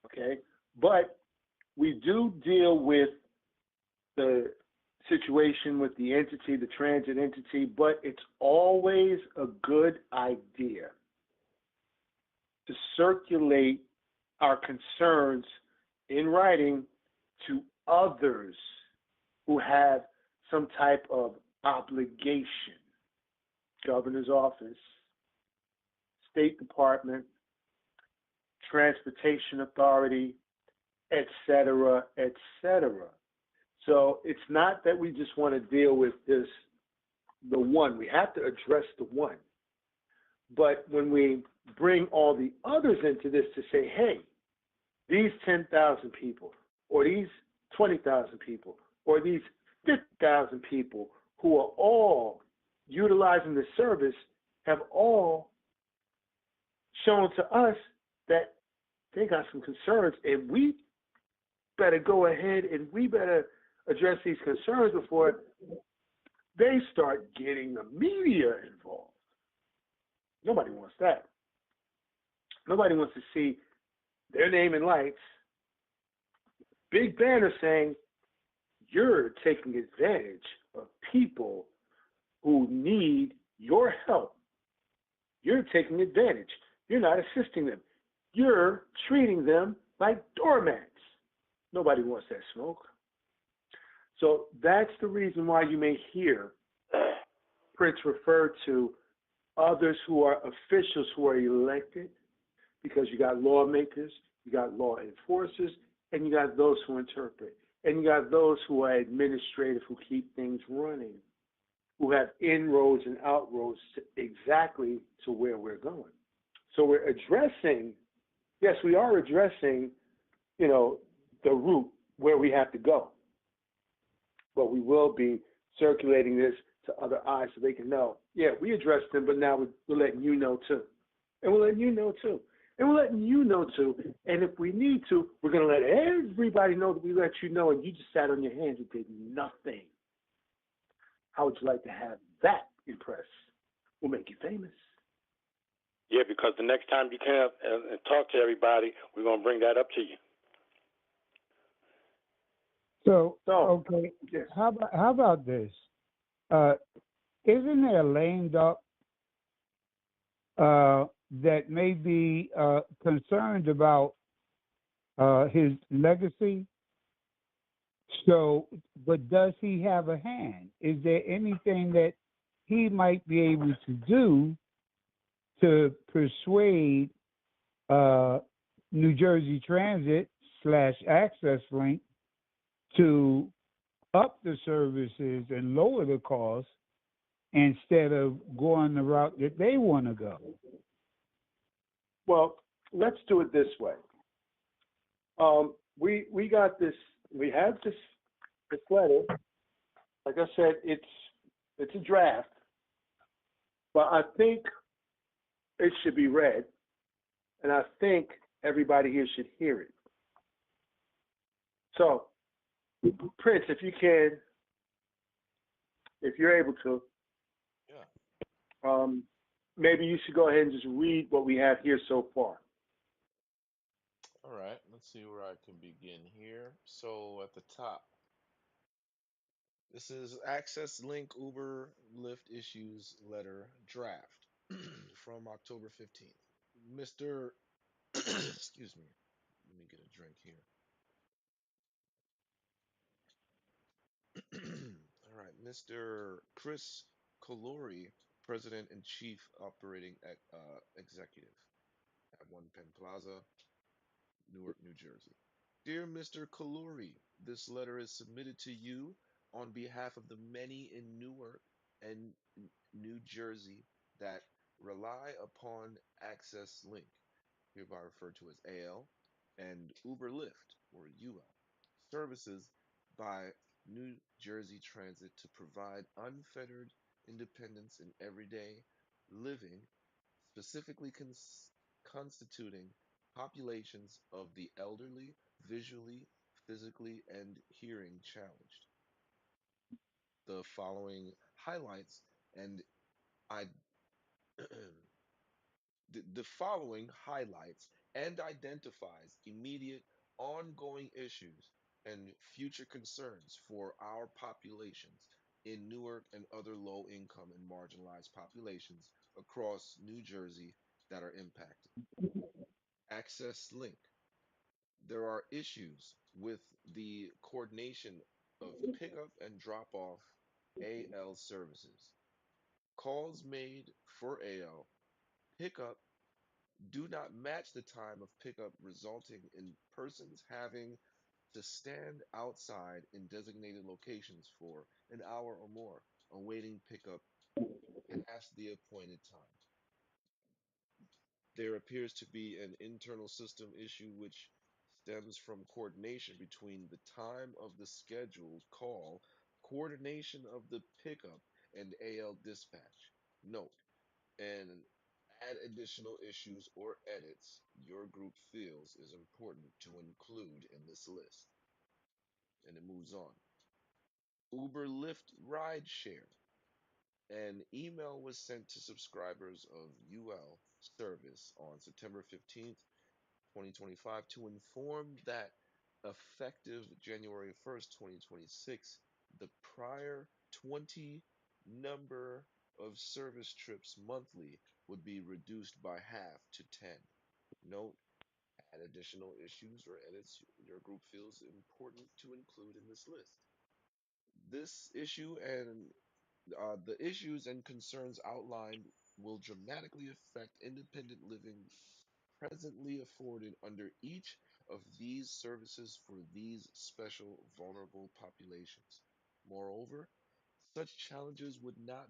okay? But we do deal with the situation with the entity, the transit entity, but it's always a good idea to circulate our concerns in writing to others who have some type of obligation. Governor's office, State Department, Transportation Authority, et cetera, et cetera. So it's not that we just want to deal with the one. We have to address the one. But when we bring all the others into this to say, hey, these 10,000 people, or these 20,000 people, or these 50,000 people who are all utilizing the service have all shown to us that they got some concerns, and we better go ahead and we better address these concerns before they start getting the media involved. Nobody wants that. Nobody wants to see their name in lights, big banner saying you're taking advantage of people who need your help. You're taking advantage. You're not assisting them. You're treating them like doormats. Nobody wants that smoke. So that's the reason why you may hear Prince refer to others who are officials who are elected, because you got lawmakers, you got law enforcers, and you got those who interpret, and you got those who are administrative, who keep things running, who have inroads and outroads exactly to where we're going. So we're addressing, yes, we are addressing, the route where we have to go. But we will be circulating this to other eyes so they can know. Yeah, we addressed them, but now we're letting you know too. And we're letting you know too. And we're letting you know too. And if we need to, we're going to let everybody know that we let you know and you just sat on your hands and did nothing. How would you like to have that impress? We'll make you famous. Yeah, because the next time you come and talk to everybody, we're going to bring that up to you. So okay, yes. how about this? Isn't there lame duck that may be concerned about his legacy? So, but does he have a hand? Is there anything that he might be able to do to persuade New Jersey Transit / Access Link to up the services and lower the cost instead of going the route that they want to go? Well, let's do it this way. We got this. We have this letter. Like I said, it's a draft, but I think it should be read, and I think everybody here should hear it. So, Prince, if you can, if you're able to, maybe you should go ahead and just read what we have here so far. All right, let's see where I can begin here. So at the top, this is Access Link Uber Lyft Issues Letter Draft from October 15th. Mr. Excuse me. Let me get a drink here. All right, Mr. Chris Colori, President and Chief Operating Executive at One Penn Plaza, Newark, New Jersey. Dear Mr. Kaluri, this letter is submitted to you on behalf of the many in Newark and New Jersey that rely upon Access Link, hereby referred to as AL, and Uber Lyft, or UL, services by New Jersey Transit to provide unfettered independence in everyday living, specifically constituting populations of the elderly, visually, physically, and hearing challenged. The following highlights and I the following highlights and identifies immediate ongoing issues and future concerns for our populations in Newark and other low income and marginalized populations across New Jersey that are impacted. Access Link. There are issues with the coordination of pickup and drop off AL services. Calls made for AL pickup do not match the time of pickup, resulting in persons having to stand outside in designated locations for an hour or more, awaiting pickup past the appointed time. There appears to be an internal system issue which stems from coordination between the time of the scheduled call, coordination of the pickup, and AL dispatch. Note, and add additional issues or edits your group feels is important to include in this list. And it moves on. Uber Lyft rideshare. An email was sent to subscribers of UL service on September 15th, 2025 to inform that effective January 1st, 2026, the prior 20 number of service trips monthly would be reduced by half to 10. Note, add additional issues or edits your group feels important to include in this list. This issue and the issues and concerns outlined will dramatically affect independent living presently afforded under each of these services for these special vulnerable populations. Moreover, such challenges would not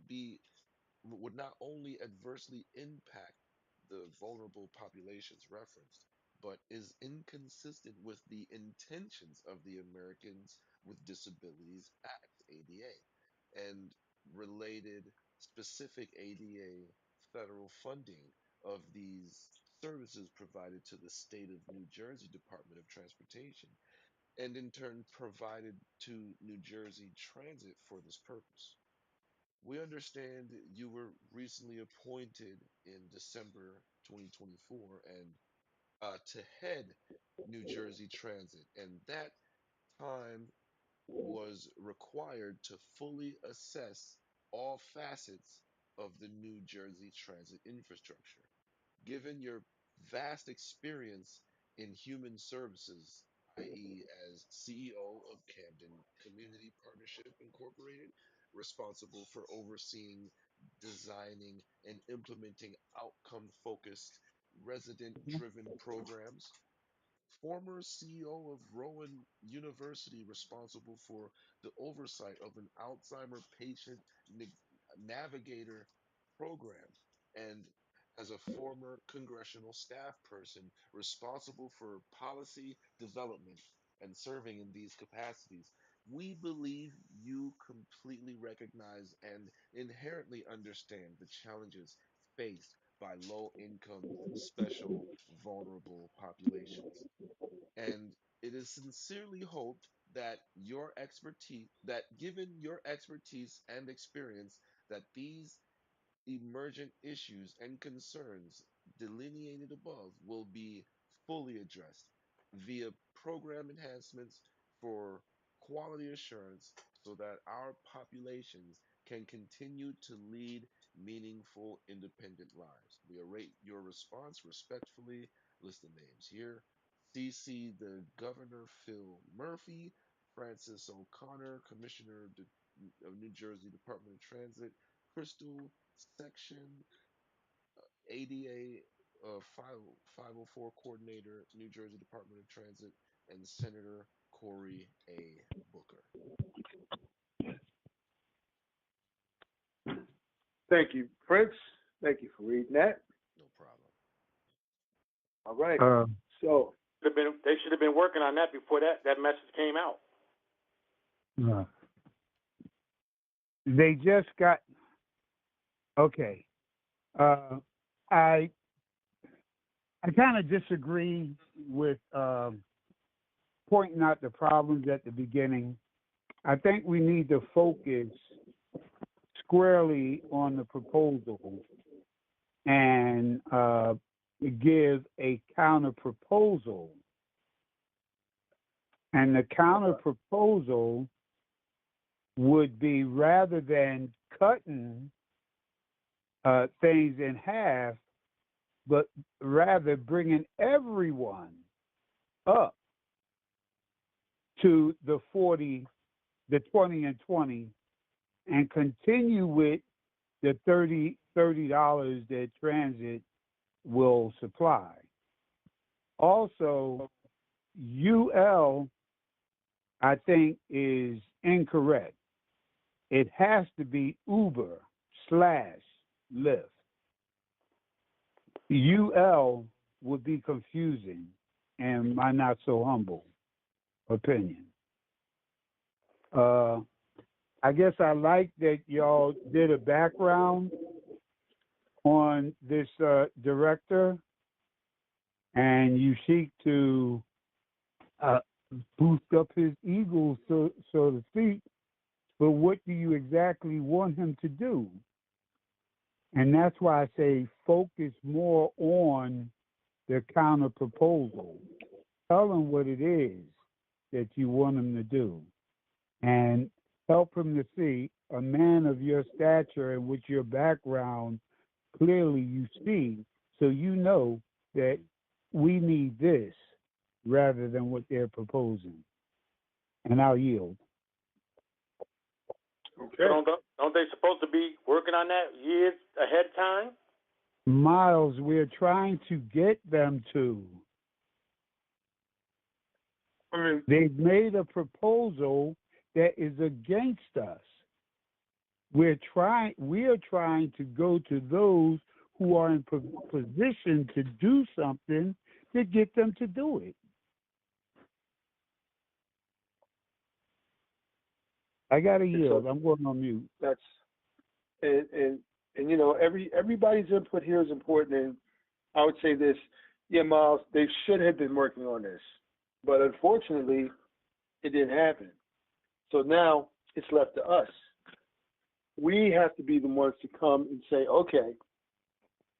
only adversely impact the vulnerable populations referenced, but is inconsistent with the intentions of the Americans with Disabilities Act, ADA, and related specific ADA federal funding of these services provided to the state of New Jersey Department of Transportation, and in turn provided to New Jersey Transit for this purpose. We understand you were recently appointed in December 2024 and to head New Jersey Transit, and that time was required to fully assess all facets of the New Jersey transit infrastructure. Given your vast experience in human services, i.e., as CEO of Camden Community Partnership Incorporated, responsible for overseeing, designing, and implementing outcome focused, resident driven programs, former CEO of Rowan University, responsible for the oversight of an Alzheimer patient navigator program, and as a former congressional staff person responsible for policy development and serving in these capacities, we believe you completely recognize and inherently understand the challenges faced by low income, special, vulnerable populations. And it is sincerely hoped that given your expertise and experience, that these emergent issues and concerns delineated above will be fully addressed via program enhancements for quality assurance so that our populations can continue to lead meaningful, independent lives. We await your response respectfully. List the names here. CC the Governor Phil Murphy, Francis O'Connor, Commissioner of New Jersey Department of Transit, Crystal Section, ADA 504 Coordinator, New Jersey Department of Transit, and Senator Cory A. Booker. Thank you, Prince. Thank you for reading that. No problem. All right. So They should have been working on that before that message came out. They just got okay. I kind of disagree with pointing out the problems at the beginning. I think we need to focus squarely on the proposal and give a counter proposal. And the counter proposal would be, rather than cutting things in half, but rather bringing everyone up to the 20 and 20, and continue with the $30 that transit will supply. Also, UL, I think, is incorrect. It has to be Uber/Lyft. UL would be confusing in my not so humble opinion. I guess I like that y'all did a background on this director, and you seek to boost up his ego, so to speak. But what do you exactly want him to do? And that's why I say focus more on the counter proposal. Tell him what it is that you want him to do, and help him to see a man of your stature and with your background. Clearly you see, so you know that we need this rather than what they're proposing. And I'll yield. Okay. Don't they supposed to be working on that years ahead of time? Miles, we're trying to get them to. They've made a proposal that is against us. We are trying to go to those who are in position to do something to get them to do it. I got to yield. I'm going on mute. That's and you know, everybody's input here is important. And I would say this, yeah, Miles, they should have been working on this, but unfortunately, it didn't happen. So now it's left to us. We have to be the ones to come and say, okay,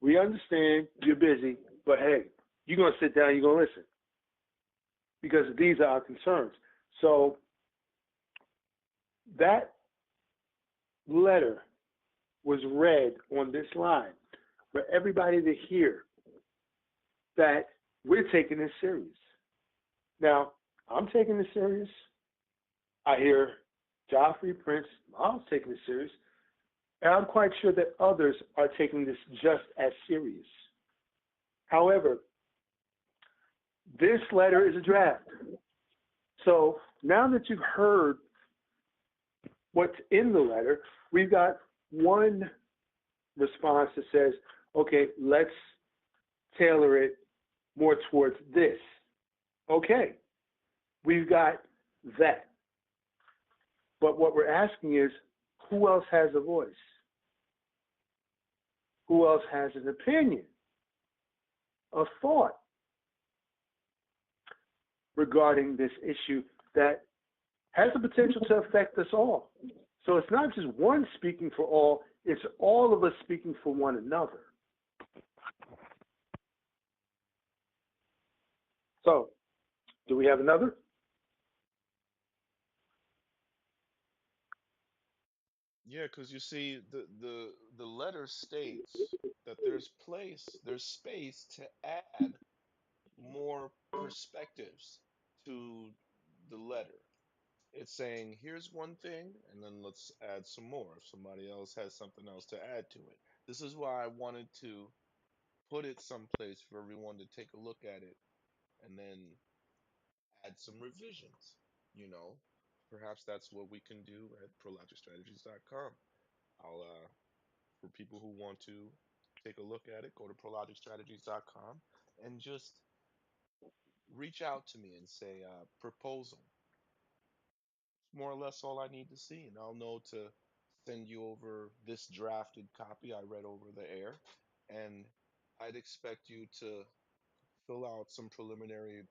we understand you're busy, but hey, you're going to sit down, you're going to listen, because these are our concerns. So that letter was read on this line for everybody to hear that we're taking this serious. Now, I'm taking this serious. I hear Joffrey, Prince, Miles taking this serious. And I'm quite sure that others are taking this just as serious. However, this letter is a draft. So now that you've heard what's in the letter, we've got one response that says, okay, let's tailor it more towards this. Okay, we've got that. But what we're asking is, who else has a voice? Who else has an opinion, a thought regarding this issue that has the potential to affect us all? So it's not just one speaking for all, it's all of us speaking for one another. So, do we have another? Yeah, because you see, the letter states that there's space to add more perspectives to the letter. It's saying, here's one thing, and then let's add some more if somebody else has something else to add to it. This is why I wanted to put it someplace for everyone to take a look at it and then add some revisions. You know, perhaps that's what we can do at prologicstrategies.com. I'll for people who want to take a look at it, go to prologicstrategies.com and just reach out to me and say proposal. It's more or less all I need to see, and I'll know to send you over this drafted copy I read over the air, and I'd expect you to fill out some preliminary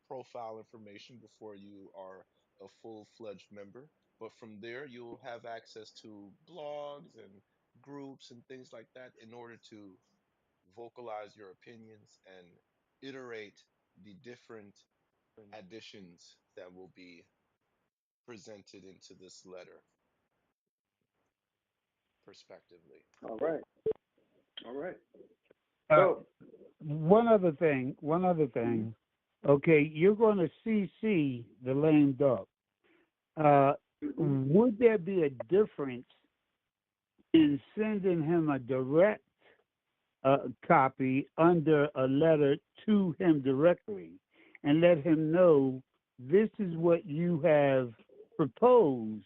profile information before you are a full-fledged member. But from there, you'll have access to blogs and groups and things like that in order to vocalize your opinions and iterate the different additions that will be presented into this letter prospectively. All right. All right. So, one other thing. Okay, you're going to CC the lame duck. Would there be a difference in sending him a direct copy under a letter to him directly and let him know this is what you have proposed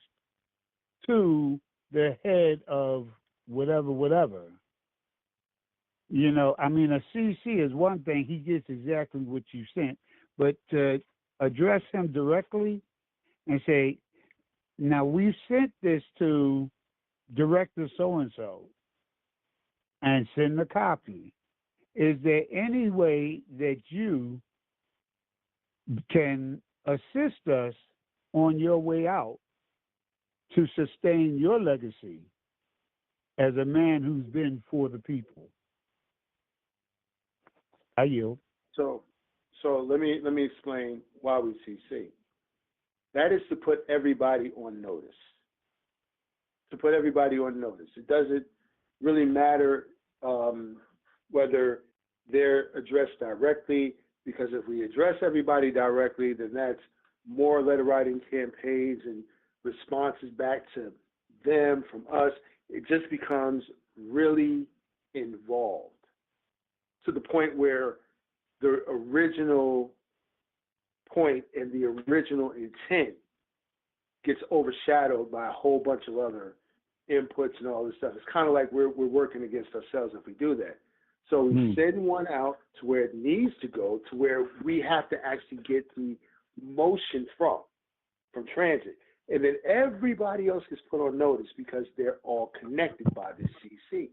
to the head of whatever? You know, I mean, a CC is one thing. He gets exactly what you sent. But to address him directly and say, now we sent this to Director so-and-so and send a copy. Is there any way that you can assist us on your way out to sustain your legacy as a man who's been for the people? I yield. So let me explain why we CC. That is to put everybody on notice. To put everybody on notice. It doesn't really matter whether they're addressed directly, because if we address everybody directly, then that's more letter writing campaigns and responses back to them from us. It just becomes really involved to the point where the original point and the original intent gets overshadowed by a whole bunch of other inputs and all this stuff. It's kind of like we're working against ourselves if we do that. So we send one out to where it needs to go, to where we have to actually get the motion from transit. And then everybody else gets put on notice because they're all connected by this CC.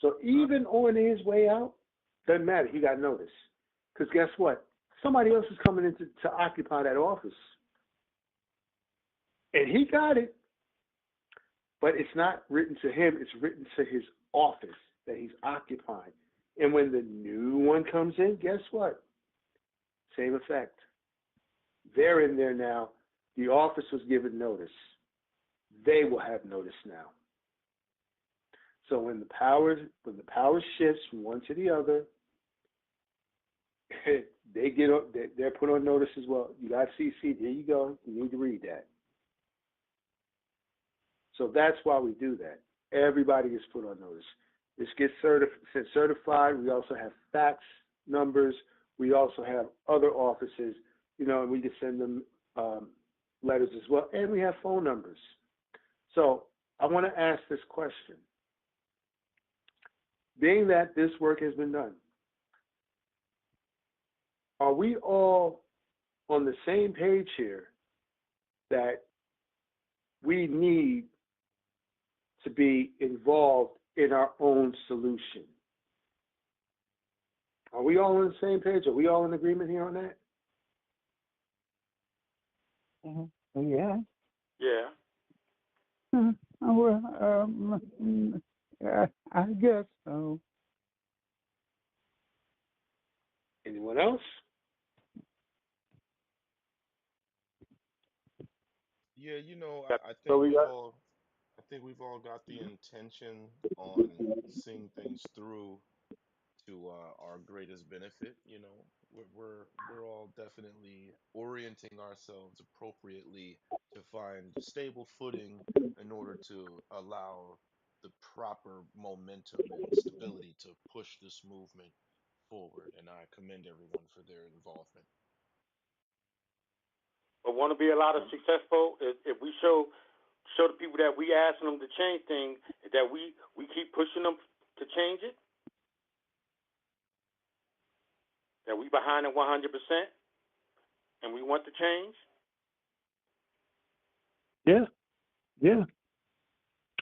So even on his way out, doesn't matter, he got notice. Because guess what? Somebody else is coming in to occupy that office. And he got it, but it's not written to him, it's written to his office that he's occupying. And when the new one comes in, guess what? Same effect. They're in there now. The office was given notice. They will have notice now. So when the power shifts from one to the other, they're put on notice as well. You got CC. Here you go. You need to read that. So that's why we do that. Everybody gets put on notice. This gets certified. We also have fax numbers. We also have other offices, and we can send them letters as well. And we have phone numbers. So I want to ask this question. Being that this work has been done, are we all on the same page here that we need to be involved in our own solution? Are we all on the same page? Are we all in agreement here on that? Yeah. Yeah. Well, I guess so. Anyone else? Yeah, I think we've all got the intention on seeing things through to our greatest benefit. We're all definitely orienting ourselves appropriately to find stable footing in order to allow the proper momentum and stability to push this movement forward. And I commend everyone for their involvement. But want to be a lot of successful if we show the people that we asking them to change things, that we keep pushing them to change it, that we behind it 100%, and we want to change. Yeah,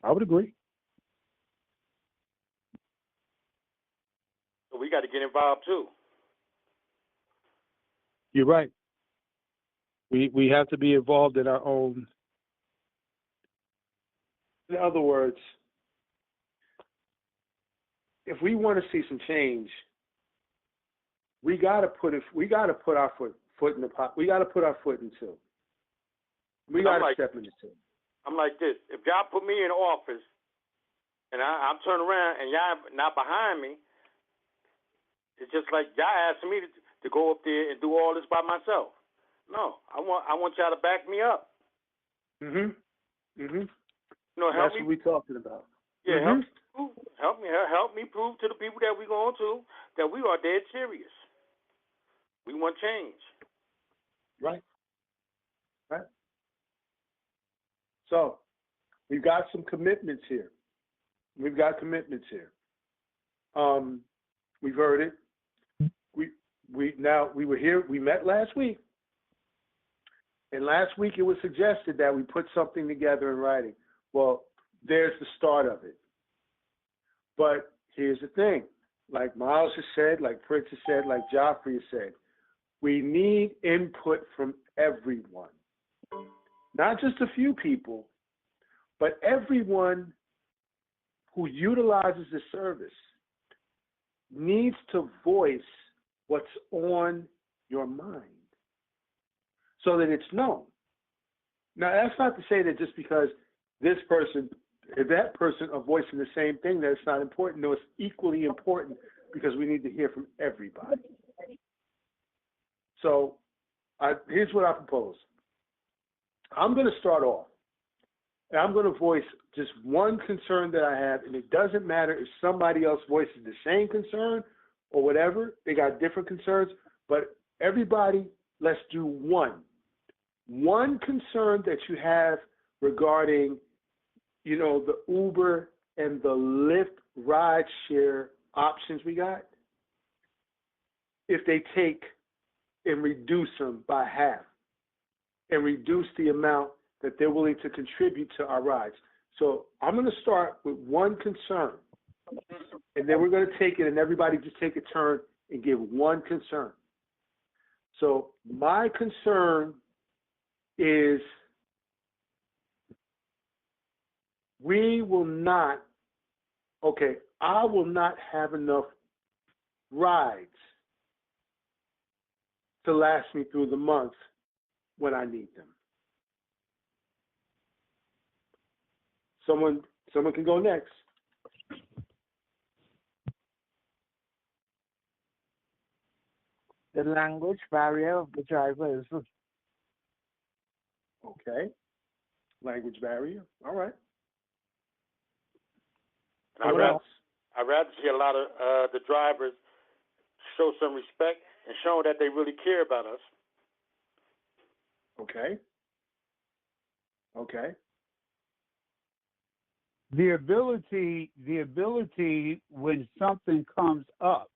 I would agree. So we got to get involved too. You're right. We have to be involved in our own. In other words, if we want to see some change, we got to put our foot in the pot. We got to put our foot into it. We got to step into it. I'm like this. If y'all put me in office and I'm turning around and y'all not behind me, it's just like y'all asking me to go up there and do all this by myself. No, I want y'all to back me up. Help That's what we're talking about. Yeah, help me prove to the people that we're going to that we are dead serious. We want change. Right. So we've got some commitments here. We've heard it. We were here. We met last week, and last week it was suggested that we put something together in writing. Well, there's the start of it. But here's the thing: like Miles has said, like Prince has said, like Joffrey has said, we need input from everyone, not just a few people, but everyone who utilizes the service needs to voice what's on your mind so that it's known. Now, that's not to say that just because this person or that person are voicing the same thing that it's not important. No, it's equally important because we need to hear from everybody. So here's what I propose. I'm going to start off, and I'm going to voice just one concern that I have, and it doesn't matter if somebody else voices the same concern or whatever. They got different concerns, but everybody, let's do one concern that you have regarding, the Uber and the Lyft ride share options we got. If they take and reduce them by half and reduce the amount that they're willing to contribute to our rides. So I'm going to start with one concern, and then we're going to take it, and everybody just take a turn and give one concern. So my concern is I will not have enough rides to last me through the month when I need them. Someone can go next. The language barrier of the driver is okay. Language barrier. All right. I'd rather see a lot of the drivers show some respect and show that they really care about us. Okay. Okay. The ability when something comes up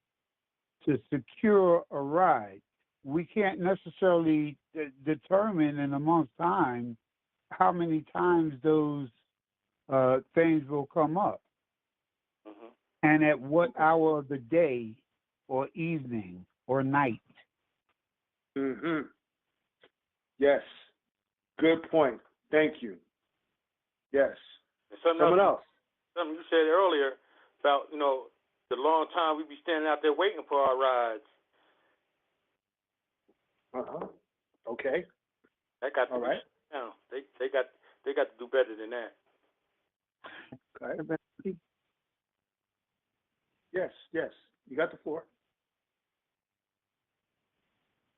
to secure a ride, we can't necessarily determine in a month's time how many times those things will come up, and at what hour of the day or evening or night. Yes. Good point. Thank you. Yes. Someone else. Something you said earlier about, the long time we be standing out there waiting for our rides. Okay. That got to all right. Down. They got to do better than that. Okay. Yes. You got the floor.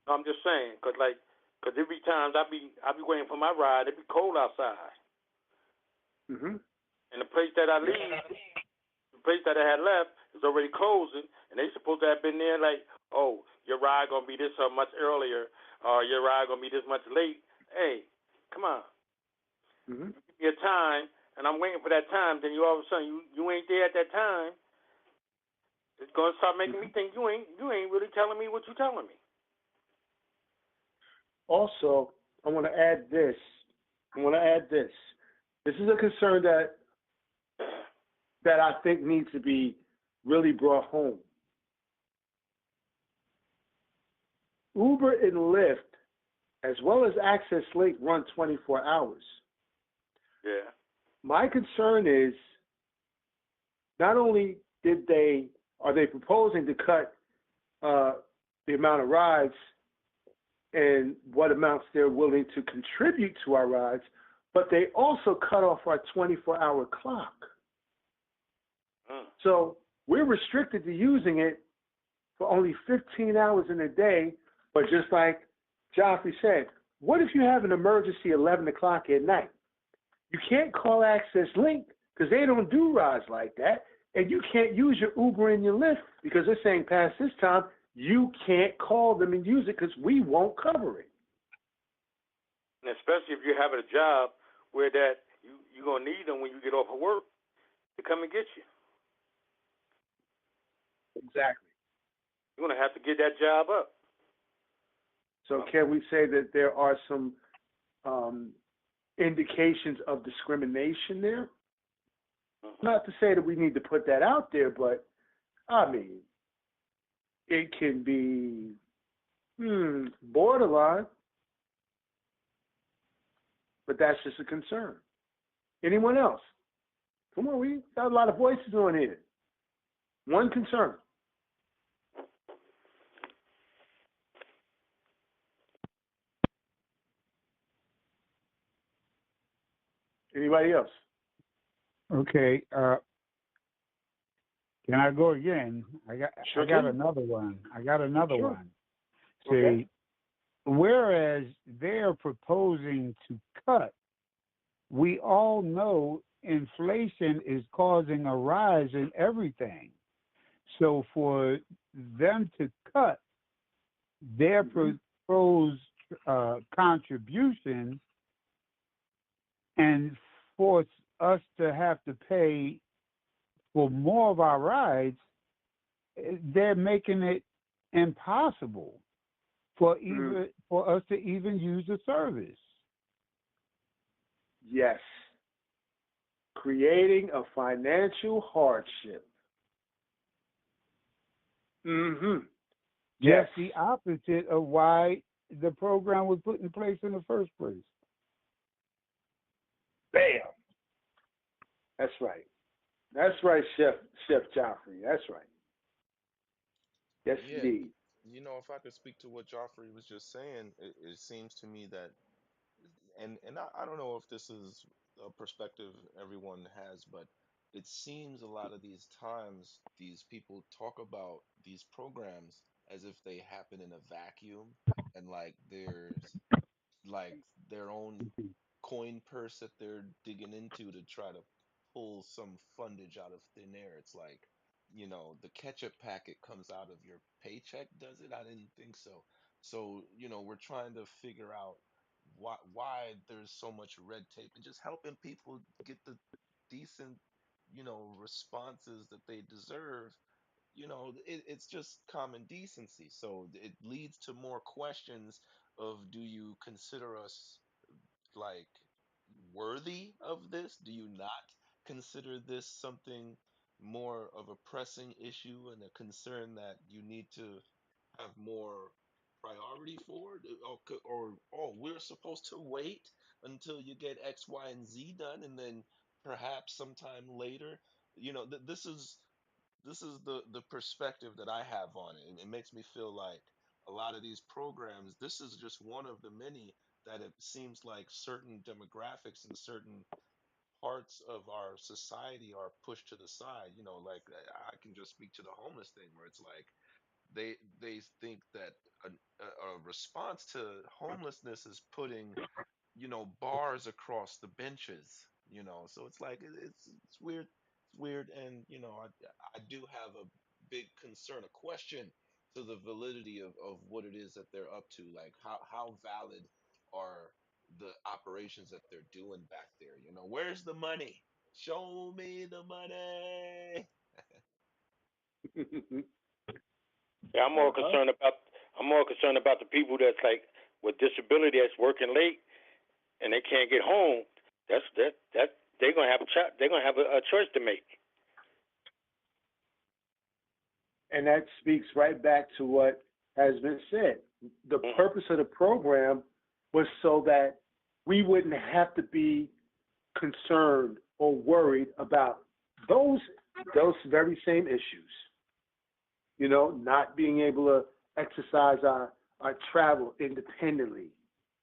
I'm just saying, cause every time I be waiting for my ride, it be cold outside. And the place that I leave, the place that I had left, is already closing, and they supposed to have been there like, oh, your ride gonna be this much earlier, or your ride gonna be this much late. Hey, come on. Give me a time, and I'm waiting for that time. Then you all of a sudden you ain't there at that time. It's gonna start making me think you ain't really telling me what you telling me. Also, I want to add this. This is a concern that I think needs to be really brought home. Uber and Lyft, as well as Access Link, run 24 hours. Yeah. My concern is not only are they proposing to cut the amount of rides and what amounts they're willing to contribute to our rides, but they also cut off our 24-hour clock. So we're restricted to using it for only 15 hours in a day, but just like Joffrey said, what if you have an emergency 11 o'clock at night? You can't call Access Link because they don't do rides like that, and you can't use your Uber and your Lyft because they're saying past this time, you can't call them and use it because we won't cover it. And especially if you're having a job where that you're going to need them when you get off of work to come and get you. Exactly. You're going to have to get that job up. So can we say that there are some indications of discrimination there? Not to say that we need to put that out there, but, I mean, it can be borderline. But that's just a concern. Anyone else? Come on, we got a lot of voices on here. One concern. Anybody else? Okay. Can I go again? I got another one. Sure. See, okay. Whereas they're proposing to cut, we all know inflation is causing a rise in everything. So for them to cut their proposed contribution and force us to have to pay for more of our rides, they're making it impossible for us to even use the service. Yes. Creating a financial hardship. Mm-hmm. Yes. That's the opposite of why the program was put in place in the first place. Bam. That's right. That's right, Chef Joffrey. That's right. Yes, Yeah, indeed. if I could speak to what Joffrey was just saying, it seems to me that, and I don't know if this is a perspective everyone has, but it seems a lot of these times these people talk about these programs as if they happen in a vacuum, and like there's like their own coin purse that they're digging into to try to pull some fundage out of thin air. It's like, the ketchup packet comes out of your paycheck, does it? I didn't think so. So, we're trying to figure out why there's so much red tape and just helping people get the decent, responses that they deserve. It's just common decency. So it leads to more questions of, do you consider us like worthy of this? Do you not consider this something more of a pressing issue and a concern that you need to have more priority for? Or, oh, we're supposed to wait until you get X, Y, and Z done, and then perhaps sometime later. This is the perspective that I have on it. And it makes me feel like a lot of these programs, this is just one of the many that it seems like certain demographics and certain parts of our society are pushed to the side. Like I can just speak to the homeless thing, where it's like they think that a response to homelessness is putting bars across the benches. So it's like it's weird. It's weird. And I do have a big concern, a question to the validity of what it is that they're up to. Like how valid are the operations that they're doing back there? Where's the money? Show me the money. Yeah, I'm more concerned about the people that's like with disability that's working late and they can't get home. That's they're gonna have a choice to make. And that speaks right back to what has been said. The purpose of the program was so that we wouldn't have to be concerned or worried about those very same issues. Not being able to exercise our travel independently.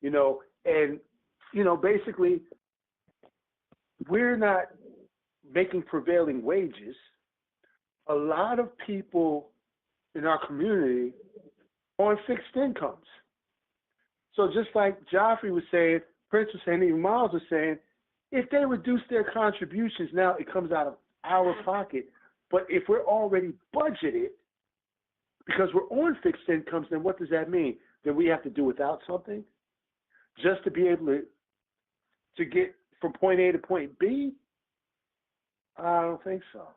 And basically we're not making prevailing wages. A lot of people in our community are on fixed incomes. So just like Joffrey was saying, Prince was saying, even Miles was saying, if they reduce their contributions, now it comes out of our pocket. But if we're already budgeted, because we're on fixed incomes, then what does that mean? Then we have to do without something just to be able to get from point A to point B? I don't think so.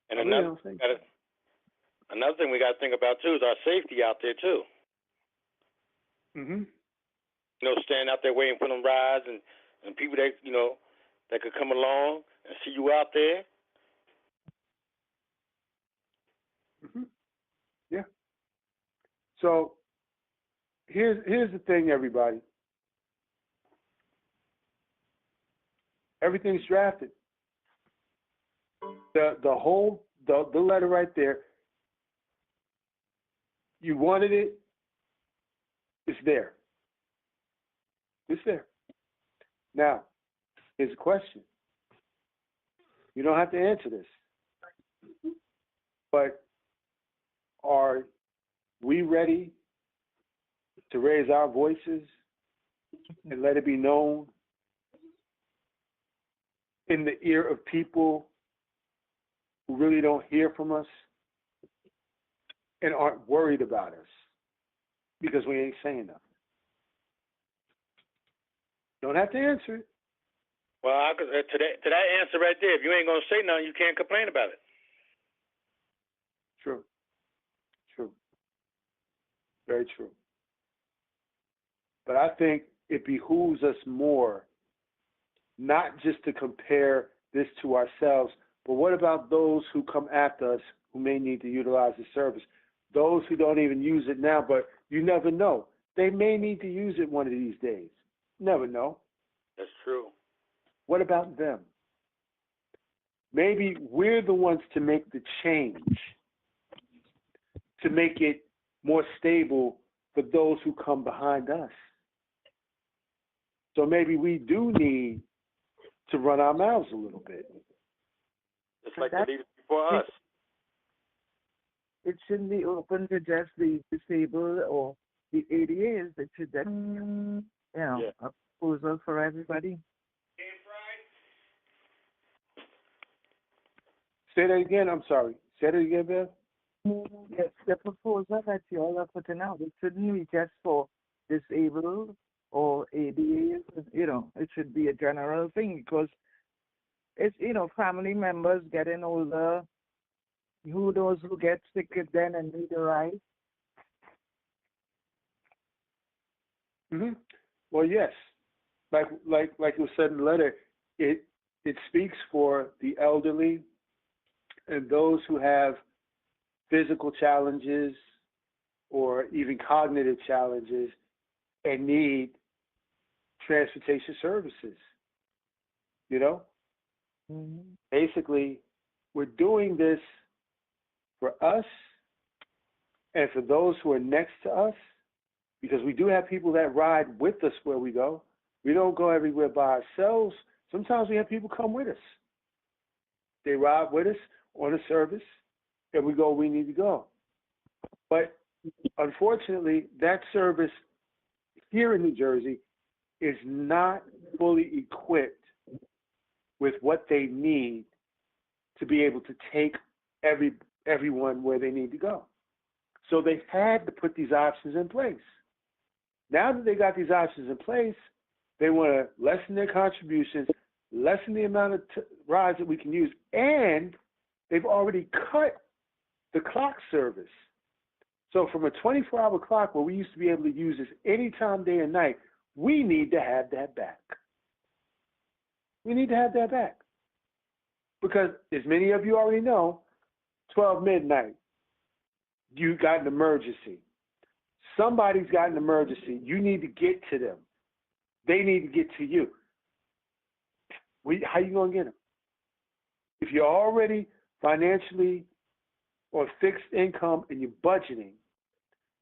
And another thing we got to think about too is our safety out there too. Mm-hmm. Staying out there waiting for them rides and people that that could come along and see you out there. Mm-hmm. Yeah. So here's the thing, everybody. Everything's drafted. The letter right there. You wanted it. It's there. It's there. Now, here's a question. You don't have to answer this. But are we ready to raise our voices and let it be known in the ear of people who really don't hear from us and aren't worried about us because we ain't saying nothing? Don't have to answer it. Well, to that answer right there, if you ain't gonna say nothing, you can't complain about it. True. Very true. But I think it behooves us more not just to compare this to ourselves, but what about those who come after us who may need to utilize the service? Those who don't even use it now, but you never know. They may need to use it one of these days. Never know. That's true. What about them? Maybe we're the ones to make the change, to make it more stable for those who come behind us. So maybe we do need to run our mouths a little bit. Just like the leaders before us. It shouldn't be open to just the disabled or the ADAs. It should just, a proposal for everybody. Say that again. I'm sorry. Say that again, Bill. Yes, the proposal that you all are putting out, it shouldn't be just for disabled or ADAs. It should be a general thing because it's, family members getting older. Who knows who gets sick then and need a ride? Mm-hmm. Well, yes. Like it was said in the letter, it speaks for the elderly and those who have physical challenges or even cognitive challenges and need transportation services. Basically, we're doing this for us and for those who are next to us, because we do have people that ride with us where we go. We don't go everywhere by ourselves. Sometimes we have people come with us. They ride with us on a service, and we go where we need to go. But unfortunately, that service here in New Jersey is not fully equipped with what they need to be able to take everyone where they need to go. So they've had to put these options in place. Now that they got these options in place, they want to lessen their contributions, lessen the amount of rides that we can use, and they've already cut the clock service. So from a 24-hour clock where we used to be able to use this anytime, day and night, we need to have that back. We need to have that back. Because as many of you already know, 12 midnight, you got an emergency. Somebody's got an emergency. You need to get to them. They need to get to you. How you going to get them? If you're already financially or fixed income and you're budgeting,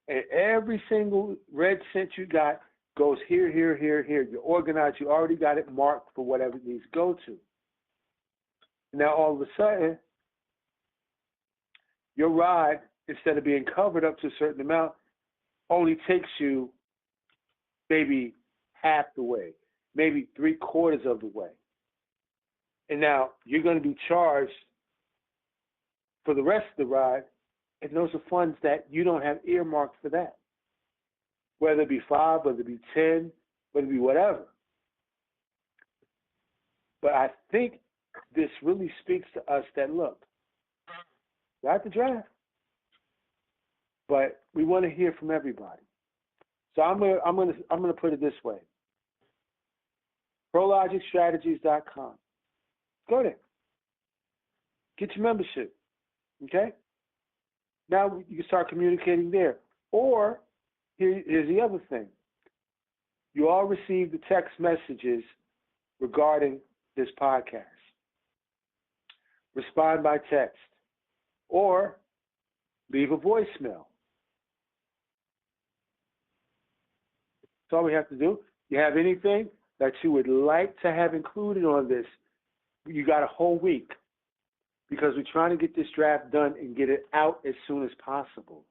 and every single red cent you got goes here, here, here, here. You're organized. You already got it marked for whatever it needs to go to. Now, all of a sudden, your ride, instead of being covered up to a certain amount, only takes you maybe half the way, maybe 3/4 of the way. And now you're going to be charged for the rest of the ride, and those are funds that you don't have earmarked for that. Whether it be 5, whether it be 10, whether it be whatever. But I think this really speaks to us that, look, you have to drive, but we want to hear from everybody. So I'm gonna put it this way: PrologicStrategies.com. Go there. Get your membership. Okay. Now you can start communicating there. Or here's the other thing: you all receive the text messages regarding this podcast. Respond by text or leave a voicemail. That's all we have to do. You have anything that you would like to have included on this, you got a whole week, because we're trying to get this draft done and get it out as soon as possible.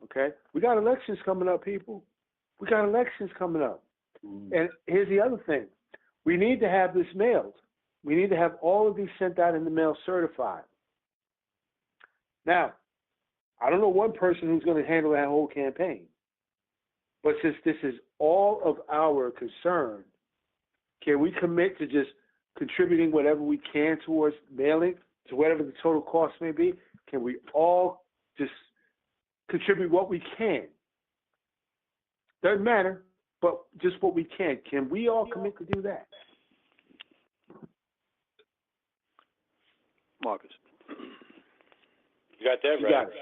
Okay? We got elections coming up, people. We got elections coming up. And here's the other thing. We need to have this mailed. We need to have all of these sent out in the mail certified. Now, I don't know one person who's going to handle that whole campaign. But since this is all of our concern, can we commit to just contributing whatever we can towards mailing, to whatever the total cost may be? Can we all just contribute what we can? Doesn't matter. but just what we can. Can we all commit to do that? Marcus. You got that You right. got it.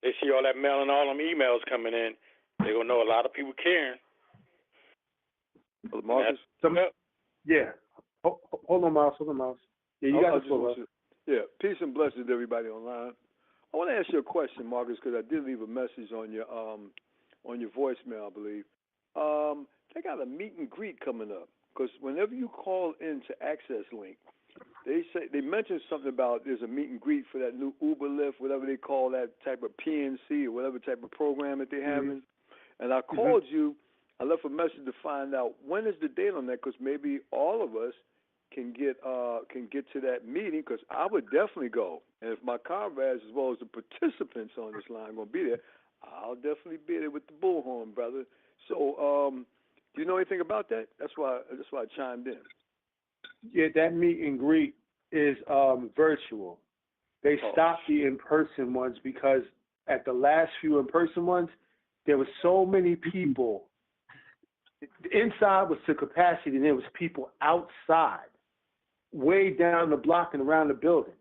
They see all that mail and all them emails coming in. They're going to know a lot of people caring. Marcus? Yeah. Hold on, Miles. Yeah, you got the floor. Yeah, peace and blessings to everybody online. I want to ask you a question, Marcus, because I did leave a message on your voicemail, I believe. They got a meet and greet coming up, because whenever you call into Access Link, they mentioned something about there's a meet and greet for that new Uber, Lyft, whatever they call that type of PNC or whatever type of program that they're having. And I called you. I left a message to find out when is the date on that, because maybe all of us can get to that meeting, because I would definitely go. And if my comrades as well as the participants on this line are going to be there, I'll definitely be there with the bullhorn, brother. So, do you know anything about that? That's why I chimed in. Yeah, that meet and greet is virtual. They stopped the in-person ones because at the last few in-person ones, there were so many people. The inside was to capacity, and there was people outside, way down the block and around the building.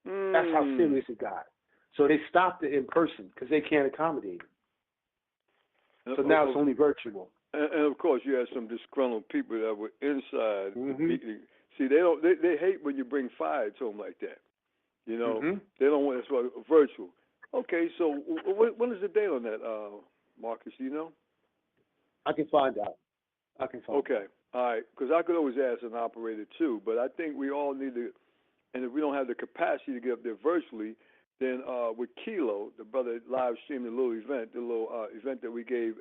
That's how serious it got. So they stopped it in person because they can't accommodate it. So now it's only virtual. And of course, you had some disgruntled people that were inside the meeting. See, they hate when you bring fire to them like that. You know, they don't want it's virtual. Okay, so when is the date on that, Marcus? Do you know? I can find out. Okay, all right, because I could always ask an operator too, but I think we all need to, and if we don't have the capacity to get up there virtually, then with Kilo, the brother live streamed the little event, event that we gave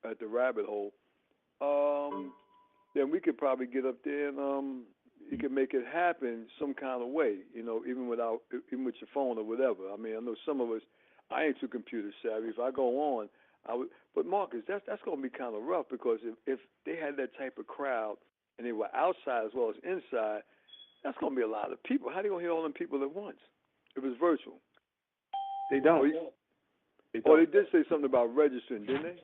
at the Rabbit Hole, then we could probably get up there and you can make it happen some kind of way, you know, even with your phone or whatever. I mean, I know some of us, I ain't too computer savvy. If I go on, I would. But Marcus, that's going to be kind of rough, because if they had that type of crowd and they were outside as well as inside, that's going to be a lot of people. How are they going to hear all them people at once if it's virtual? They don't. They did say something about registering, didn't they?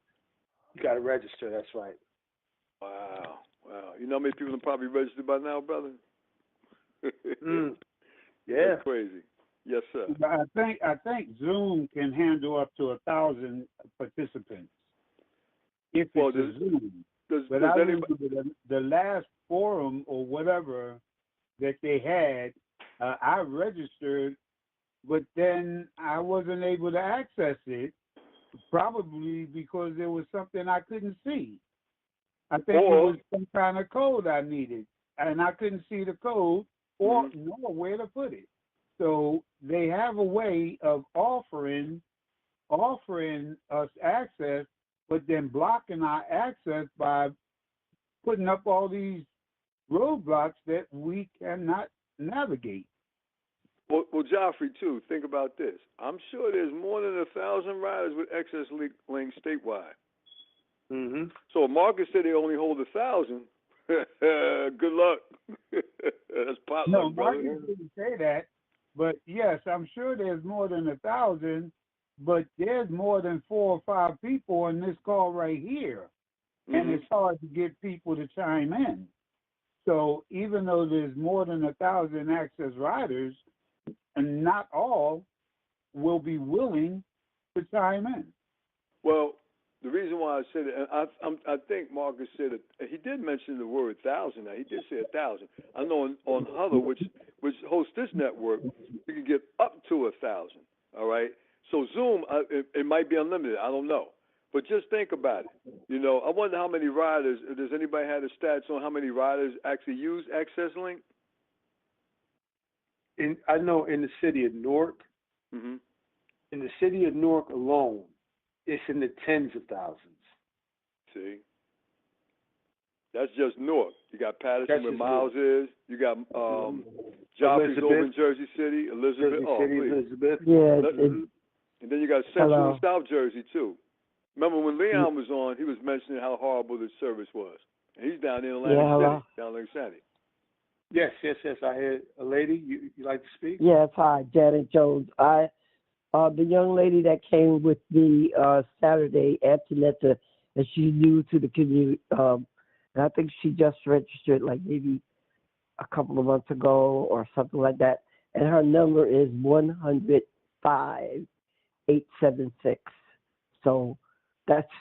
You got to register. That's right. Wow. You know how many people are probably registered by now, brother? Yeah. That's crazy. Yes, sir. I think Zoom can handle up to 1,000 participants if it's a Zoom. But I remember the last forum or whatever that they had, I registered, but then I wasn't able to access it, probably because there was something I couldn't see. I think it was some kind of code I needed, and I couldn't see the code or know where to put it. So they have a way of offering us access, but then blocking our access by putting up all these roadblocks that we cannot navigate. Well, Joffrey, too, think about this. I'm sure there's more than 1,000 riders with Access Link statewide. So Marcus said they only hold 1,000. Good luck. That's potluck, no, brother. Marcus didn't say that. But yes, I'm sure there's more than 1,000, but there's more than 4 or 5 people on this call right here. And it's hard to get people to chime in. So even though there's more than 1,000 access riders, and not all will be willing to chime in. Well, the reason why I said it, and I think Marcus said it, he did mention the word 1,000. Now, he did say 1,000. I know on Huddle, which hosts this network, you can get up to 1,000. All right. So Zoom, it might be unlimited. I don't know, but just think about it. You know, I wonder how many riders. Does anybody have the stats on how many riders actually use Access Link? I know in the city of Newark, in the city of Newark alone, it's in the tens of thousands. See, that's just Newark. You got Patterson where Miles is. You got Joffrey's over in Jersey City, Elizabeth. Yeah. And then you got Central and South Jersey too. Remember when Leon was on, he was mentioning how horrible the service was. And he's down in Atlantic City. Yes. I heard a lady. You like to speak? Yes. Hi, Janet Jones. The young lady that came with me Saturday, Antoinette, and she's new to the community. And I think she just registered like maybe a couple of months ago or something like that. And her number is 105-876. So that's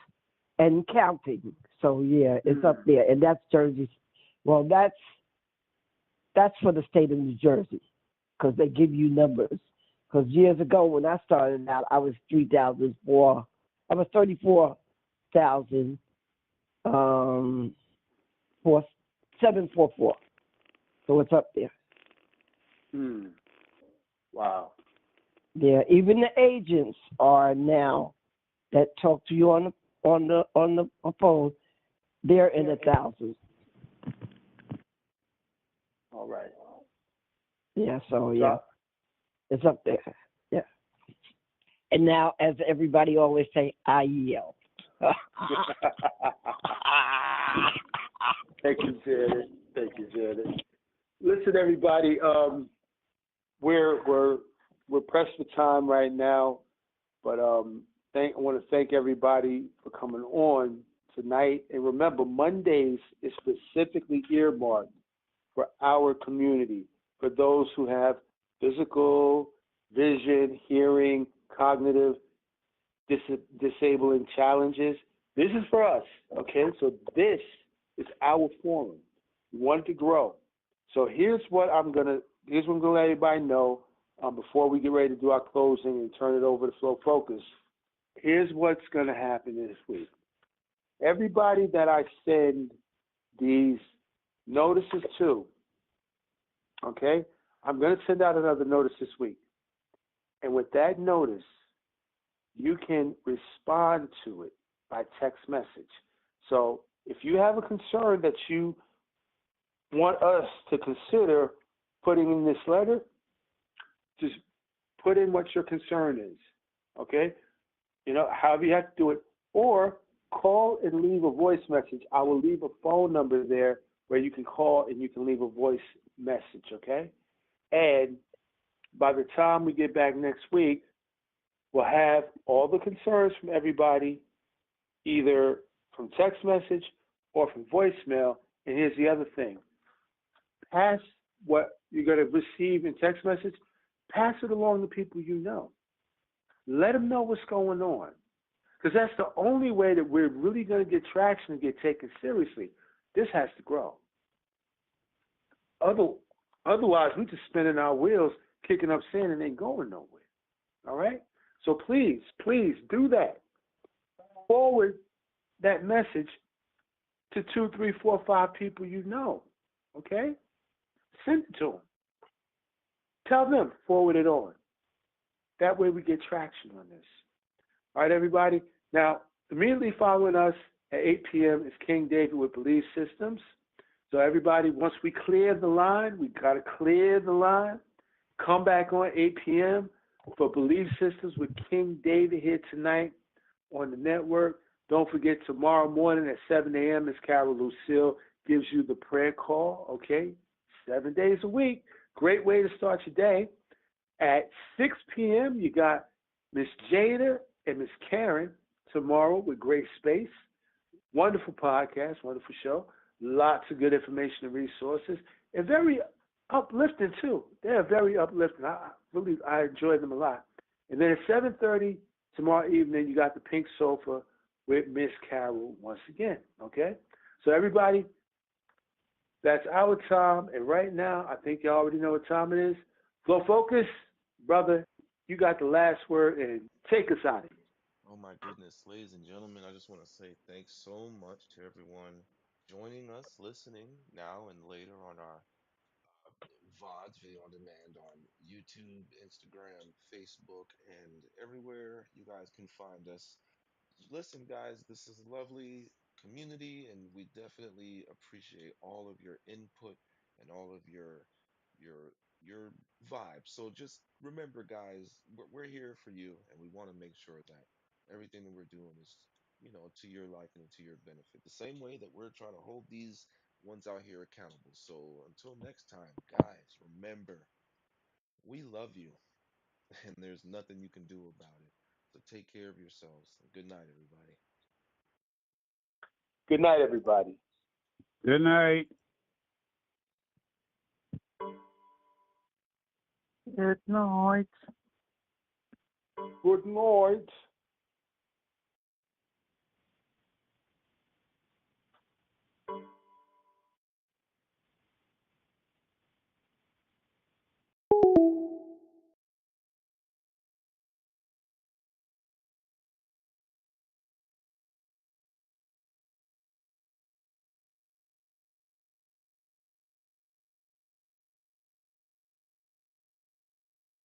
and counting. So yeah, it's up there, and that's Jersey. Well, that's for the state of New Jersey because they give you numbers. Because years ago when I started out, I was 3,004. I was 34,000. 744. So it's up there. Wow. Yeah, even the agents are now that talk to you on the phone. They're in the thousands. All right. Yeah. So yeah, it's up there. Yeah. And now, as everybody always say, I yell. Thank you, Janet. Thank you, Janet. Listen, everybody. We're pressed for time right now, but I want to thank everybody for coming on tonight. And remember, Mondays is specifically earmarked for our community, for those who have physical, vision, hearing, cognitive, disabling challenges. This is for us, okay? So this is our forum. We want it to grow. So here's what I'm gonna let everybody know before we get ready to do our closing and turn it over to FloFokuz. Here's what's gonna happen this week. Everybody that I send these notices to, okay, I'm gonna send out another notice this week. And with that notice, you can respond to it by text message. So if you have a concern that you want us to consider putting in this letter, just put in what your concern is, okay? However you have to do it. Or call and leave a voice message. I will leave a phone number there where you can call and you can leave a voice message, okay? And by the time we get back next week, we'll have all the concerns from everybody, either from text message or from voicemail. And here's the other thing. Pass what you're going to receive in text message, pass it along to people you know. Let them know what's going on. Because that's the only way that we're really going to get traction and get taken seriously. This has to grow. Otherwise, we're just spinning our wheels, kicking up sand, and ain't going nowhere. All right? So please do that. Forward that message to 2, 3, 4, 5 people you know. Okay? Send it to them. Tell them, forward it on. That way we get traction on this. All right, everybody? Now, immediately following us at 8 p.m. is King David with Belief Systems. So everybody, once we clear the line, we got to clear the line. Come back on 8 p.m. for Belief Systems with King David here tonight on the network. Don't forget, tomorrow morning at 7 a.m. Ms. Carol Lucille gives you the prayer call, okay? 7 days a week. Great way to start your day. At 6 p.m., you got Miss Jada and Miss Karen tomorrow with Great Space. Wonderful podcast, wonderful show. Lots of good information and resources. And very uplifting, too. They're very uplifting. I enjoy them a lot. And then at 7:30 tomorrow evening, you got the Pink Sofa with Miss Carol once again, okay? So everybody, that's our time. And right now, I think you already know what time it is. FloFokuz, brother, you got the last word, and take us out of here. Oh my goodness, ladies and gentlemen, I just want to say thanks so much to everyone joining us, listening now and later on our VODs, video on demand on YouTube, Instagram, Facebook, and everywhere you guys can find us. Listen, guys, this is a lovely community, and we definitely appreciate all of your input and all of your vibe. So just remember, guys, we're here for you, and we want to make sure that everything that we're doing is, to your liking and to your benefit. The same way that we're trying to hold these ones out here accountable. So until next time, guys, remember, we love you, and there's nothing you can do about it. So take care of yourselves. And good night, everybody. Good night, everybody. Good night. Good night. Good night.